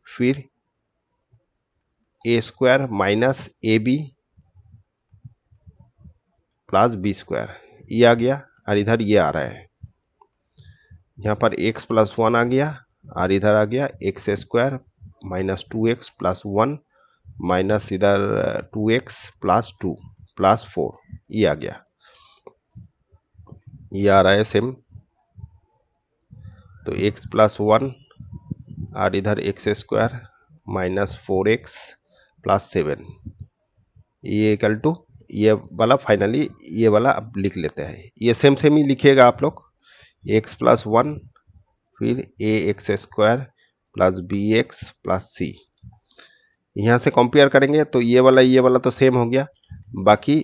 फिर a square minus a b plus b square, ये आ गया और इधर ये आ रहा है, यहाँ पर x प्लस 1 आ गया और इधर आ गया x square minus 2x plus 1 minus इधर 2x प्लस 2 प्लस 4, ये आ गया, ये आ रहा है सेम। तो x प्लस 1 और इधर x square minus 4x plus 7, ये इक्वल टू ये वाला, फाइनली ये वाला अब लिख लेते हैं, ये सेम ही लिखिएगा आप लोग, x प्लस 1 फिर a x square plus b x plus c, यहाँ से कंपेयर करेंगे तो ये वाला तो सेम हो गया। बाकी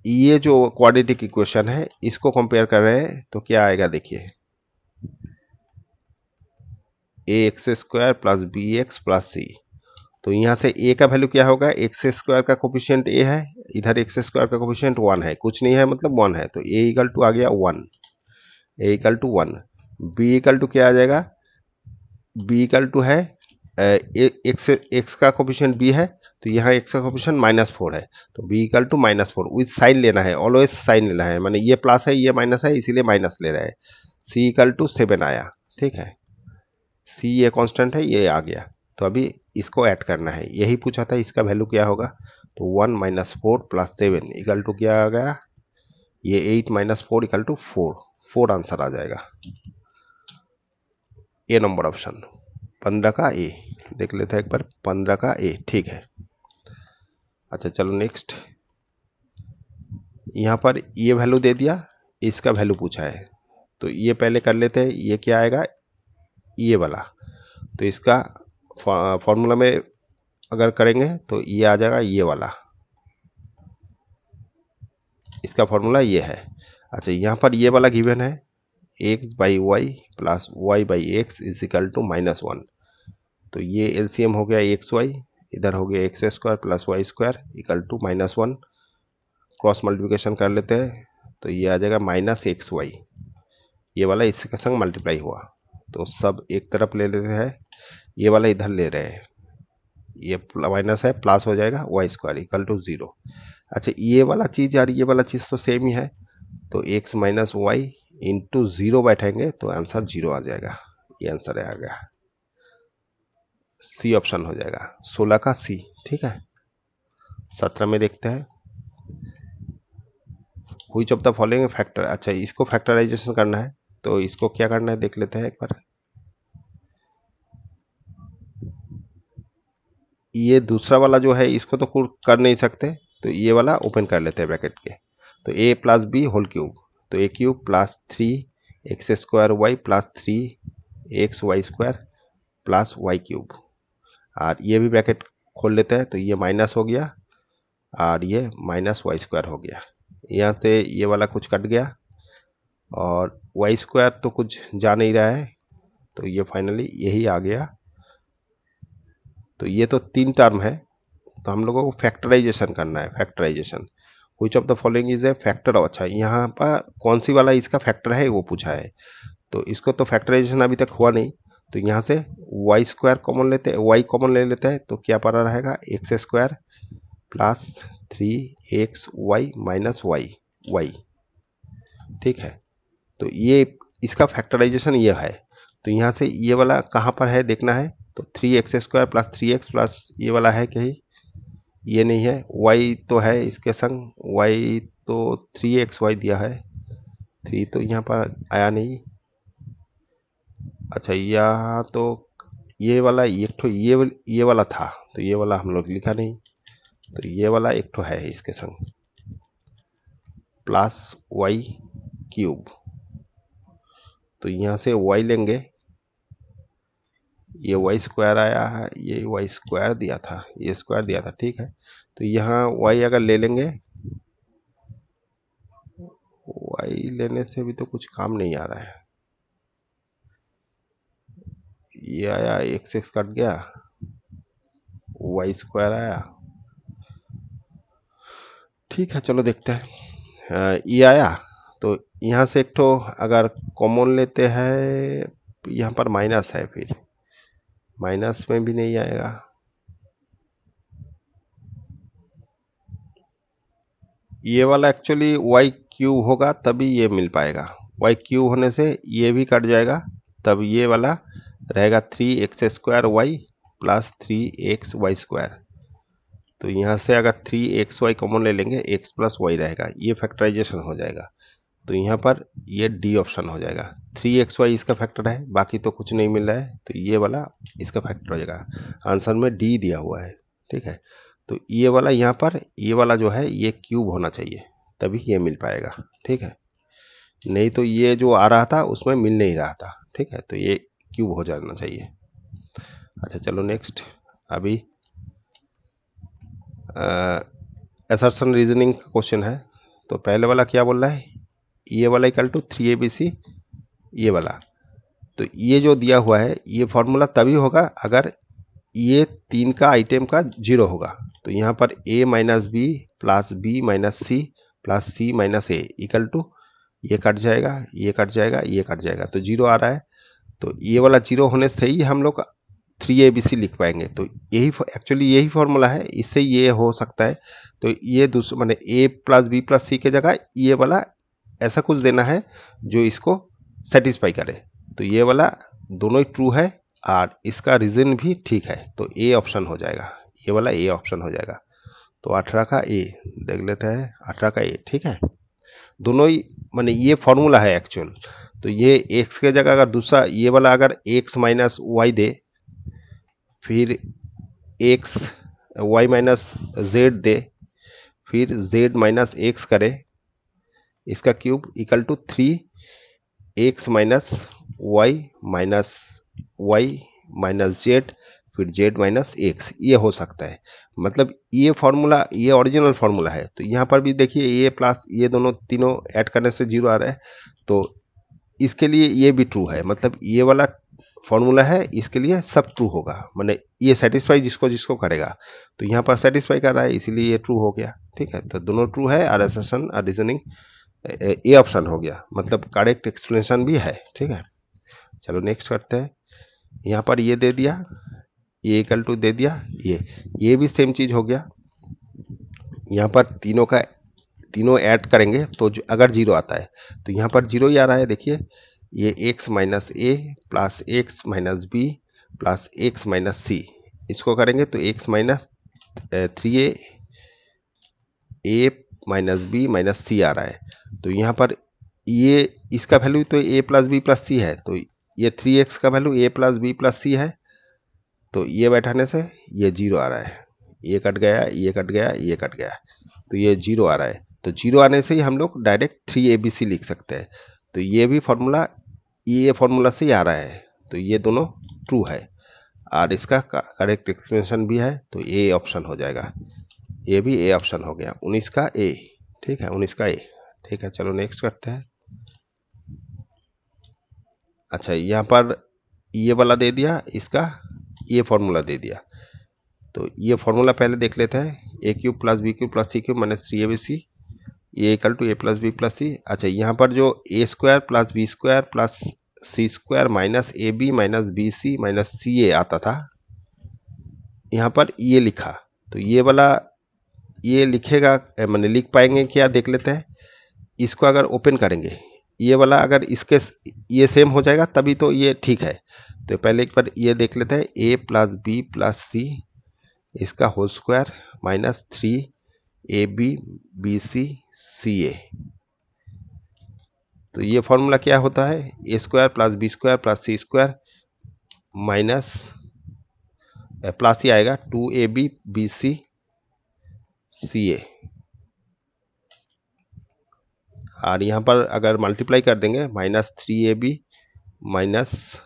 ये जो क्वाड्रेटिक इक्वेशन है इसको कंपेयर कर रहे हैं तो क्या आएगा देखिए, a x square plus b x plus c, तो यहाँ से a का वैल्यू क्या होगा, एक्स स्क्वायर का कोफिशिएंट a है, इधर एक्स स्क्वायर का कोफिशिएंट 1 है, कुछ नहीं है मतलब 1 है, तो a इक्वल टू आ गया 1, a equal to 1, b equal to क्या आ जाएगा, बी इक्वल टू है एक्स का कोफिशिएंट बी है, तो यहाँ एक्स का कोफिशिएंट -4 है, तो b equal to -4 with sign लेना है, ऑलवेज साइन लेना है, माने ये प्लस है ये माइनस है इसीलिए माइनस ले रहे हैं। सी इक्वल टू 7 आया, ठीक है, सी ये कांस्टेंट है ये आ गया, तो अभी इसको ऐड करना है, यही पूछा था इसका वैल्यू क्या होगा, तो 1 - 4 + 7 इक्वल टू क्या आ गया, ये 8 - 4 इक्वल टू 4, 4 आंसर आ जाएगा, ए नंबर ऑप्शन 15 का ए, देख लेते हैं एक बार 15 का ए, ठीक है। अच्छा चलो नेक्स्ट, यहाँ पर ये वैल्यू दे दिया, इसका वैल्यू पूछा है, तो ये पहले कर लेते हैं, ये क्या आएगा, ये वाला, तो इसका फॉर्मूला में अगर करेंगे तो ये आ जाएगा ये वाला, इसका फॉर्मूला ये है। अच्छा यहाँ पर ये वाला गिवन है x/y + y/x = -1, तो ये एलसीएम हो गया xy, इधर हो गया x² + y² = -1, क्रॉस मल्टीप्लिकेशन कर लेते हैं तो ये आ जाएगा -xy, ये वाला इसके संग मल्टीप्लाई हुआ, तो सब एक तरफ ले लेते हैं, ये वाला इधर ले रहे हैं, ये माइनस है प्लस हो जाएगा y² = 0। अच्छा ये वाला चीज़ यार ये वाला चीज़ तो सेम ही है, तो x - y × 0 बैठेंगे तो आंसर 0 आ जाएगा, ये आंसर आ गया, सी ऑप्शन हो जाएगा, 16 का सी, ठीक है। 17 में देखते हैं, which of the following factor, अच्छा इसको फैक्टराइजेशन करना है, तो इसको क्या करना है देख लेते हैं एक बार, ये दूसरा वाला जो है इसको तो कर नहीं सकते, तो ये वाला ओपन कर लेते हैं ब्रैकेट के, तो a + b होल क्यूब, तो a³ + 3x² y + 3xy² + y³ और ये भी ब्रैकेट खोल लेते हैं, तो ये माइनस हो गया और ये -y² हो गया, यहाँ से ये वाला कुछ कट गया और y² तो कुछ जा नहीं रहा है, तो ये फाइनली यही आ गया, तो ये तो 3 टर्म है, तो हम लोगों को फैक्टराइजेशन करना है, factorisation, which of the following is a factor, अच्छा यहाँ पर कौन सी वाला इसका फैक्टर है वो पूछा है, तो इसको तो फैक्टराइजेशन अभी तक हुआ नहीं, तो यहाँ से y² कॉमन लेते हैं, y कॉमन ले लेते हैं, तो क्या पड़ा रहेगा x² + 3xy - y, ठीक है, तो ये इसका फैक्टराइजेशन ये है, तो यहाँ से ये वाला कहाँ पर है देखना है, तो 3x² + 3x प्लस ये वाला है कहीं, ये नहीं है, y तो है इसके संग, y तो 3xy दिया है, 3 तो यहाँ पर आया नहीं, अच्छा यहाँ तो ये वाला एक ठो ये वाला था, तो ये वाला हम लोग लिखा नहीं, तो ये वाला एक ठो है इसके संग +y³, तो यहाँ से y लेंगे, ये y² आया है, ये y² दिया था, ये स्क्वायर दिया था, ठीक है, तो यहाँ y अगर ले लेंगे, y लेने से भी तो कुछ काम नहीं आ रहा है, ये आया x कट गया, y² आया, ठीक है चलो देखते हैं, ये आया, तो यहाँ से एक तो अगर कॉमन लेते हैं, यहाँ पर माइनस है, फिर माइनस में भी नहीं आएगा, ये वाला एक्चुअली y³ होगा तभी ये मिल पाएगा, y³ होने से ये भी कट जाएगा, तब ये वाला रहेगा 3x² y + 3xy², तो यहाँ से अगर 3xy कॉमन ले लेंगे x + y रहेगा, ये फैक्टराइजेशन हो जाएगा, तो यहाँ पर ये डी ऑप्शन हो जाएगा, 3xy इसका फैक्टर है, बाकी तो कुछ नहीं मिल रहा है, तो ये वाला इसका फैक्टर हो जाएगा, आंसर में डी दिया हुआ है, ठीक है, तो ये वाला यहाँ पर ये वाला जो है ये क्यूब होना चाहिए तभी ये मिल पाएगा, ठीक है, नहीं तो ये जो आ रहा था उसमें मिल नहीं रहा था, ठीक है, तो ये क्यूब हो जाना चाहिए। अच्छा चलो नेक्स्ट, अभी असर्शन रीजनिंग का क्वेश्चन है, तो पहले वाला क्या बोल रहा है, ये वाला = 3abc, ये वाला, तो ये जो दिया हुआ है ये फॉर्मूला तभी होगा अगर ये 3 का आइटम का 0 होगा, तो यहाँ पर a - b + b - c + c - a = ये कट जाएगा, ये कट जाएगा, ये कट जाएगा, तो 0 आ रहा है। तो ये वाला 0 होने से ही हम लोग 3ABC लिख पाएंगे। तो यही एक्चुअली यही फॉर्मूला है, इससे ये हो सकता है। तो ये दूसरा माने A plus B plus C के जगह ये वाला ऐसा कुछ देना है जो इसको सेटिस्फाई करे। तो ये वाला दोनों ही ट्रू है और इसका रीजन भी ठीक है, तो A ऑप्शन हो जाएगा, ये वाला A ऑप्शन हो जाएगा। तो 18 का A देख लेते हैं, 18 का A ठीक है। दोनों ही माने ये फॉर्मूला है एक्चुअल। तो ये x के जगह अगर दूसरा ये वाला अगर x माइनस वाई दे, फिर x y माइनस z दे, फिर z माइनस एक्स करे, इसका cube equal to 3x minus y minus z, फिर z माइनस एक्स, ये हो सकता है। मतलब ये फॉर्मूला ये ओरिजिनल फार्मूला है। तो यहाँ पर भी देखिए ये प्लस ये दोनों तीनों ऐड करने से 0 आ रहा है, तो इसके लिए ये भी ट्रू है। मतलब ये वाला फॉर्मूला है, इसके लिए सब ट्रू होगा, माने ये सेटिस्फाई जिसको जिसको करेगा। तो यहाँ पर सेटिस्फाई कर रहा है, इसीलिए ये ट्रू हो गया। ठीक है, तो दोनों ट्रू है और असर्शन और रीजनिंग ए ऑप्शन हो गया, मतलब करेक्ट एक्सप्लेनेशन भी है। ठीक है, चलो नेक्स्ट करते हैं। यहाँ पर ये दे दिया, ये इक्वल टू दे दिया, ये भी सेम चीज़ हो गया। यहाँ पर तीनों ऐड करेंगे तो अगर 0 आता है तो यहाँ पर 0 ही आ रहा है। देखिए ये x minus a plus x minus b plus x minus c, इसको करेंगे तो x minus 3a minus b minus c आ रहा है। तो यहाँ पर ये इसका वैल्यू तो a plus b plus c है, तो ये 3x का value a plus b plus c है। तो ये बैठाने से ये 0 आ रहा है, ये कट गया, ये कट गया, ये कट गया, तो ये 0 आ रहा है। तो 0 आने से ही हम लोग डायरेक्ट 3ABC लिख सकते हैं। तो ये भी फॉर्मूला ये फॉर्मूला से ही आ रहा है, तो ये दोनों ट्रू है और इसका करेक्ट एक्सप्लेनेशन भी है। तो ए ऑप्शन हो जाएगा, ये भी ए ऑप्शन हो गया, 19 का ए। ठीक है, 19 का ए। ठीक है, चलो नेक्स्ट करते हैं। अच्छा, यहाँ पर ये वाला दे दिया, इसका ये फॉर्मूला दे दिया। तो ये फॉर्मूला पहले देख लेते हैं, a cube plus b cube plus c cube minus 3abc, ये equal to a plus b plus c. अच्छा, यहाँ पर जो a square plus b square plus c square minus a b minus b c minus c a आता था, यहाँ पर ये लिखा। तो ये वाला ये लिखेगा, मैंने लिख पाएंगे क्या देख लेते हैं। इसको अगर ओपन करेंगे, ये वाला अगर इसके ये सेम हो जाएगा तभी तो ये ठीक है। तो पहले एक बार ये देख लेते हैं, a plus b plus c इसका whole square minus 3ab bc ca। तो ये फॉर्मूला क्या होता है, a square plus b square plus c square minus plus ही आएगा 2ab bc ca, और यहाँ पर अगर मल्टीप्लाई कर देंगे minus 3ab minus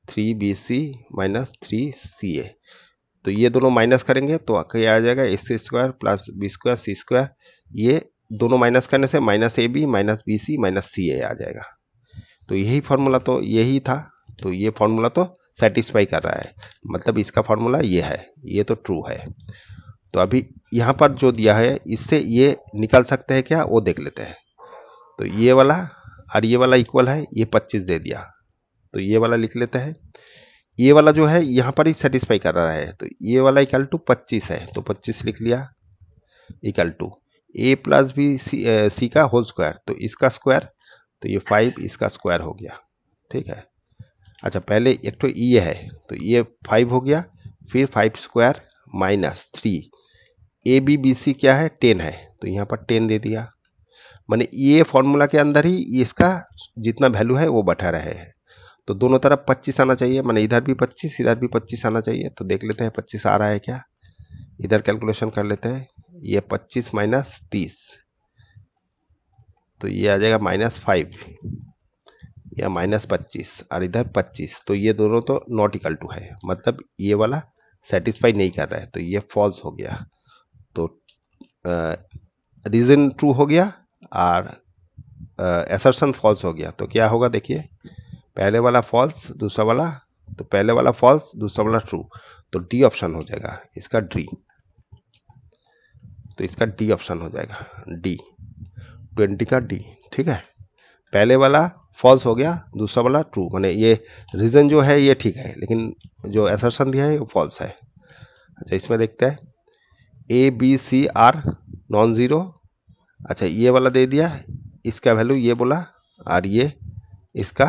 3bc minus 3ca। तो ये दोनों माइनस करेंगे तो क्या आ जाएगा, a square plus b square c square, ये दोनों माइनस करने से minus a b minus b c minus c a आ जाएगा। तो यही फार्मूला तो यही था। तो ये फार्मूला तो सेटिस्फाई कर रहा है, मतलब इसका फार्मूला ये है, ये तो ट्रू है। तो अभी यहाँ पर जो दिया है इससे ये निकल सकते हैं क्या, वो देख लेते हैं। तो ये वाला और ये वाला इक्वल है, ये 25 दे दिया, तो ये वाला लिख लेते हैं। ये वाला जो है यहाँ पर ही सेटिस्फाई कर रहा है, तो ये वाला इक्वल टू 25 है, तो 25 लिख लिया equal to a plus b c का होल स्क्वायर, तो इसका स्क्वायर, तो ये 5 इसका स्क्वायर हो गया। ठीक है। अच्छा, पहले एक तो ये है, तो ये 5 हो गया, फिर 5 square minus 3 a b b c क्या है 10 है, तो यहाँ पर 10 दे दिया। माने ये फॉर्मूला के अंदर ही इसका जितना वैल्यू है वो बैठा रहे हैं। तो दोनों तरफ 25 आना चाहिए, माने इधर भी 25 इधर भी 25 आना चाहिए। तो देख लेते हैं 25 आ रहा है क्या, इधर कैलकुलेशन कर लेते हैं। ये 25 माइनस 30, तो ये आ जाएगा -5 या -25, और इधर 25, तो ये दोनों तो नॉट इक्वल टू है, मतलब ये वाला सेटिस्फाई नहीं कर रहा है, तो ये फॉल्स हो गया। तो रीजन ट्रू हो गया और असर्शन फॉल्स हो गया। तो क्या होगा देखिए, पहले वाला फॉल्स दूसरा वाला, तो पहले वाला फॉल्स दूसरा वाला ट्रू, तो डी ऑप्शन हो जाएगा इसका डी। तो इसका डी ऑप्शन हो जाएगा डी, 20 का डी। ठीक है। पहले वाला फॉल्स हो गया, दूसरा वाला ट्रू, माने ये रीजन जो है ये ठीक है, लेकिन जो असर्शन दिया है वो फॉल्स है। अच्छा इसमें देखते हैं a b c are non zero. अच्छा ये वाला दे दिया, इसका वैल्यू ये बोला और ये इसका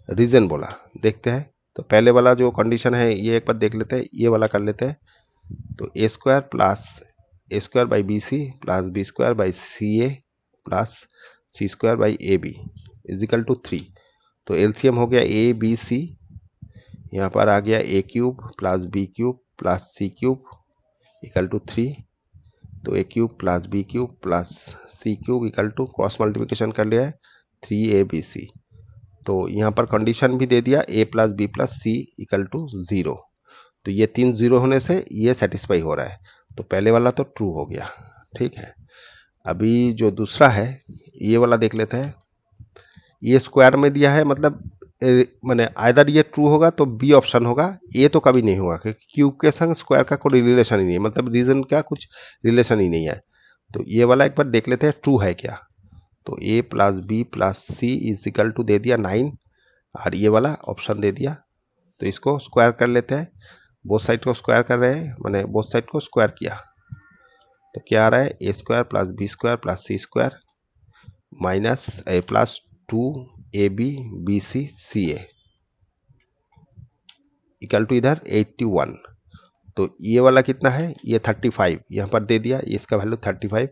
रीजन बोला। देखते हैं तो पहले वाला जो कंडीशन है ये एक बार देख लेते हैं, ये वाला कर लेते हैं। तो a square plus a square by b c plus b square by c a plus c square by a b equal to 3। तो एलसीएम हो गया ए बी सी, यहाँ पर आ गया a cube plus b cube plus c cube equal to 3। तो a cube plus b cube plus c cube equal to, cross multiplication कर लिया है 3ab। तो यहाँ पर कंडीशन भी दे दिया a plus b plus c equal to 0। तो ये 3 0 होने से ये सेटिस्फाई हो रहा है, तो पहले वाला तो ट्रू हो गया। ठीक है, अभी जो दूसरा है ये वाला देख लेते हैं। ये स्क्वायर में दिया है, मतलब मैंने आइदर ये ट्रू होगा तो बी ऑप्शन होगा, ये तो कभी नहीं होगा क्योंकि क्यूब के संग स्क्वायर का कोई रिलेशन ही नहीं है, मतलब रीजन का कुछ रिलेशन ही नहीं है। तो ये वाला एक बार देख लेते हैं ट्रू है क्या। तो a plus b plus c is equal to दे दिया 9 और ये वाला ऑप्शन दे दिया। तो इसको स्क्वायर कर लेते हैं, बोथ साइड को स्क्वायर कर रहे हैं, मैंने बोथ साइड को स्क्वायर किया। तो क्या आ रहा है, a square plus b square plus c square minus a plus 2ab bc ca equal to इधर 81। तो ये वाला कितना है, ये 35 यहाँ पर दे दिया, इसका वैल्यू 35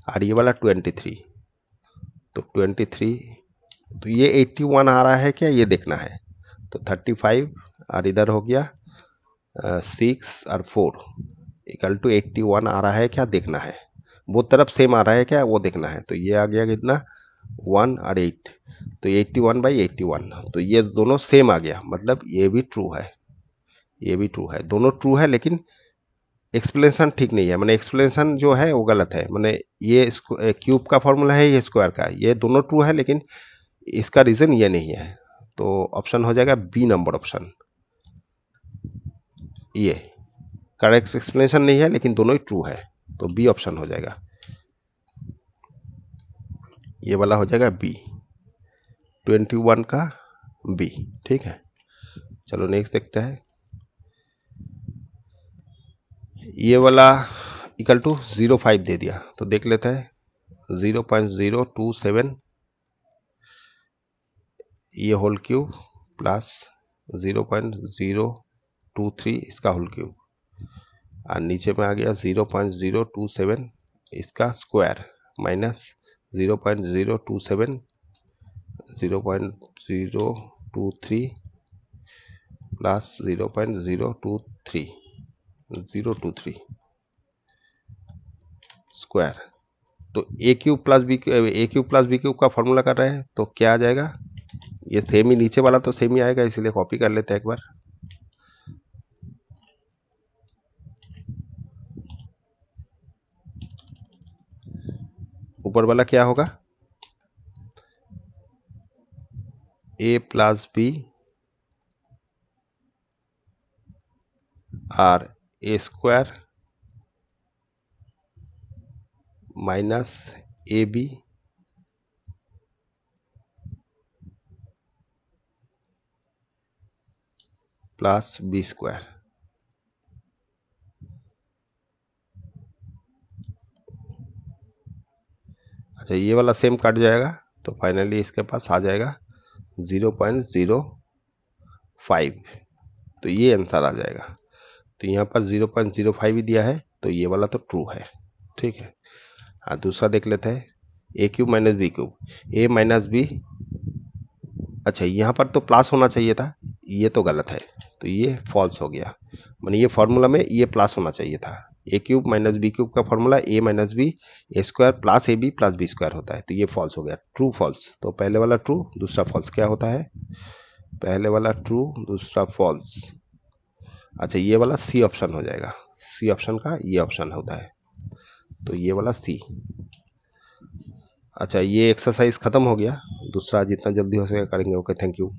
और ये वाला 23। तो 23, तो ये 81 आ रहा है क्या, ये देखना है। तो 35 और इधर हो गया 6 और 4 इक्वल टू 81 आ रहा है क्या, देखना है। वो तरफ सेम आ रहा है क्या, वो देखना है। तो ये आ गया कितना 1 और 8, तो 81/81। तो ये दोनों सेम आ गया, मतलब ये भी ट्रू है, ये भी ट्रू है, दोनों ट्रू है। लेकिन एक्सप्लेनेशन ठीक नहीं है, मैंने एक्सप्लेनेशन जो है वो गलत है। मैंने ये क्यूब का फॉर्मूला है, ये स्क्वायर का, ये दोनों ट्रू है लेकिन इसका रीज़न ये नहीं है। तो ऑप्शन हो जाएगा बी नंबर ऑप्शन, ये करेक्ट एक्सप्लेनेशन नहीं है लेकिन दोनों ही ट्रू है, तो बी ऑप्शन हो जाएगा, ये वाला हो जाएगा बी, 21 का बी। ठीक है, चलो नेक्स्ट देखते हैं। ये वाला इक्वल टू 0.5 दे दिया, तो देख लेते हैं 0.027 ये होल क्यूब प्लस 0.023 इसका होल क्यूब और नीचे में आ गया 0.027 इसका स्क्वायर माइनस 0.027 0.023 प्लस 0.023 स्क्वायर। तो a cube plus b cube का फॉर्मूला कर रहे हैं, तो क्या आ जाएगा, ये सेम ही नीचे वाला तो सेम ही आएगा, इसलिए कॉपी कर लेते हैं एक बार। ऊपर वाला क्या होगा, ए प्लस बी और a square minus a b plus b square. अच्छा ये वाला सेम कट जाएगा, तो फाइनली इसके पास आ जाएगा 0.05, तो ये आंसर आ जाएगा। तो यहाँ पर 0.05 ही दिया है, तो ये वाला तो ट्रू है। ठीक है, हाँ दूसरा देख लेते हैं, a cube minus b cube, A minus B. अच्छा यहाँ पर तो प्लस होना चाहिए था, ये तो गलत है, तो ये फॉल्स हो गया। माने ये फार्मूला में ये प्लस होना चाहिए था, a cube minus b cube का formula a minus b a square plus a b plus b square होता है, तो ये फॉल्स हो गया, ट्रू फॉल्स। तो पहले वाला ट्रू दूसरा फॉल्स क्या होता है, पहले वाला ट्रू दूसरा फॉल्स। अच्छा ये वाला सी ऑप्शन हो जाएगा, सी ऑप्शन का ये ऑप्शन होता है, तो ये वाला सी। अच्छा ये एक्सरसाइज ख़त्म हो गया, दूसरा जितना जल्दी हो सके करेंगे। Okay, thank you.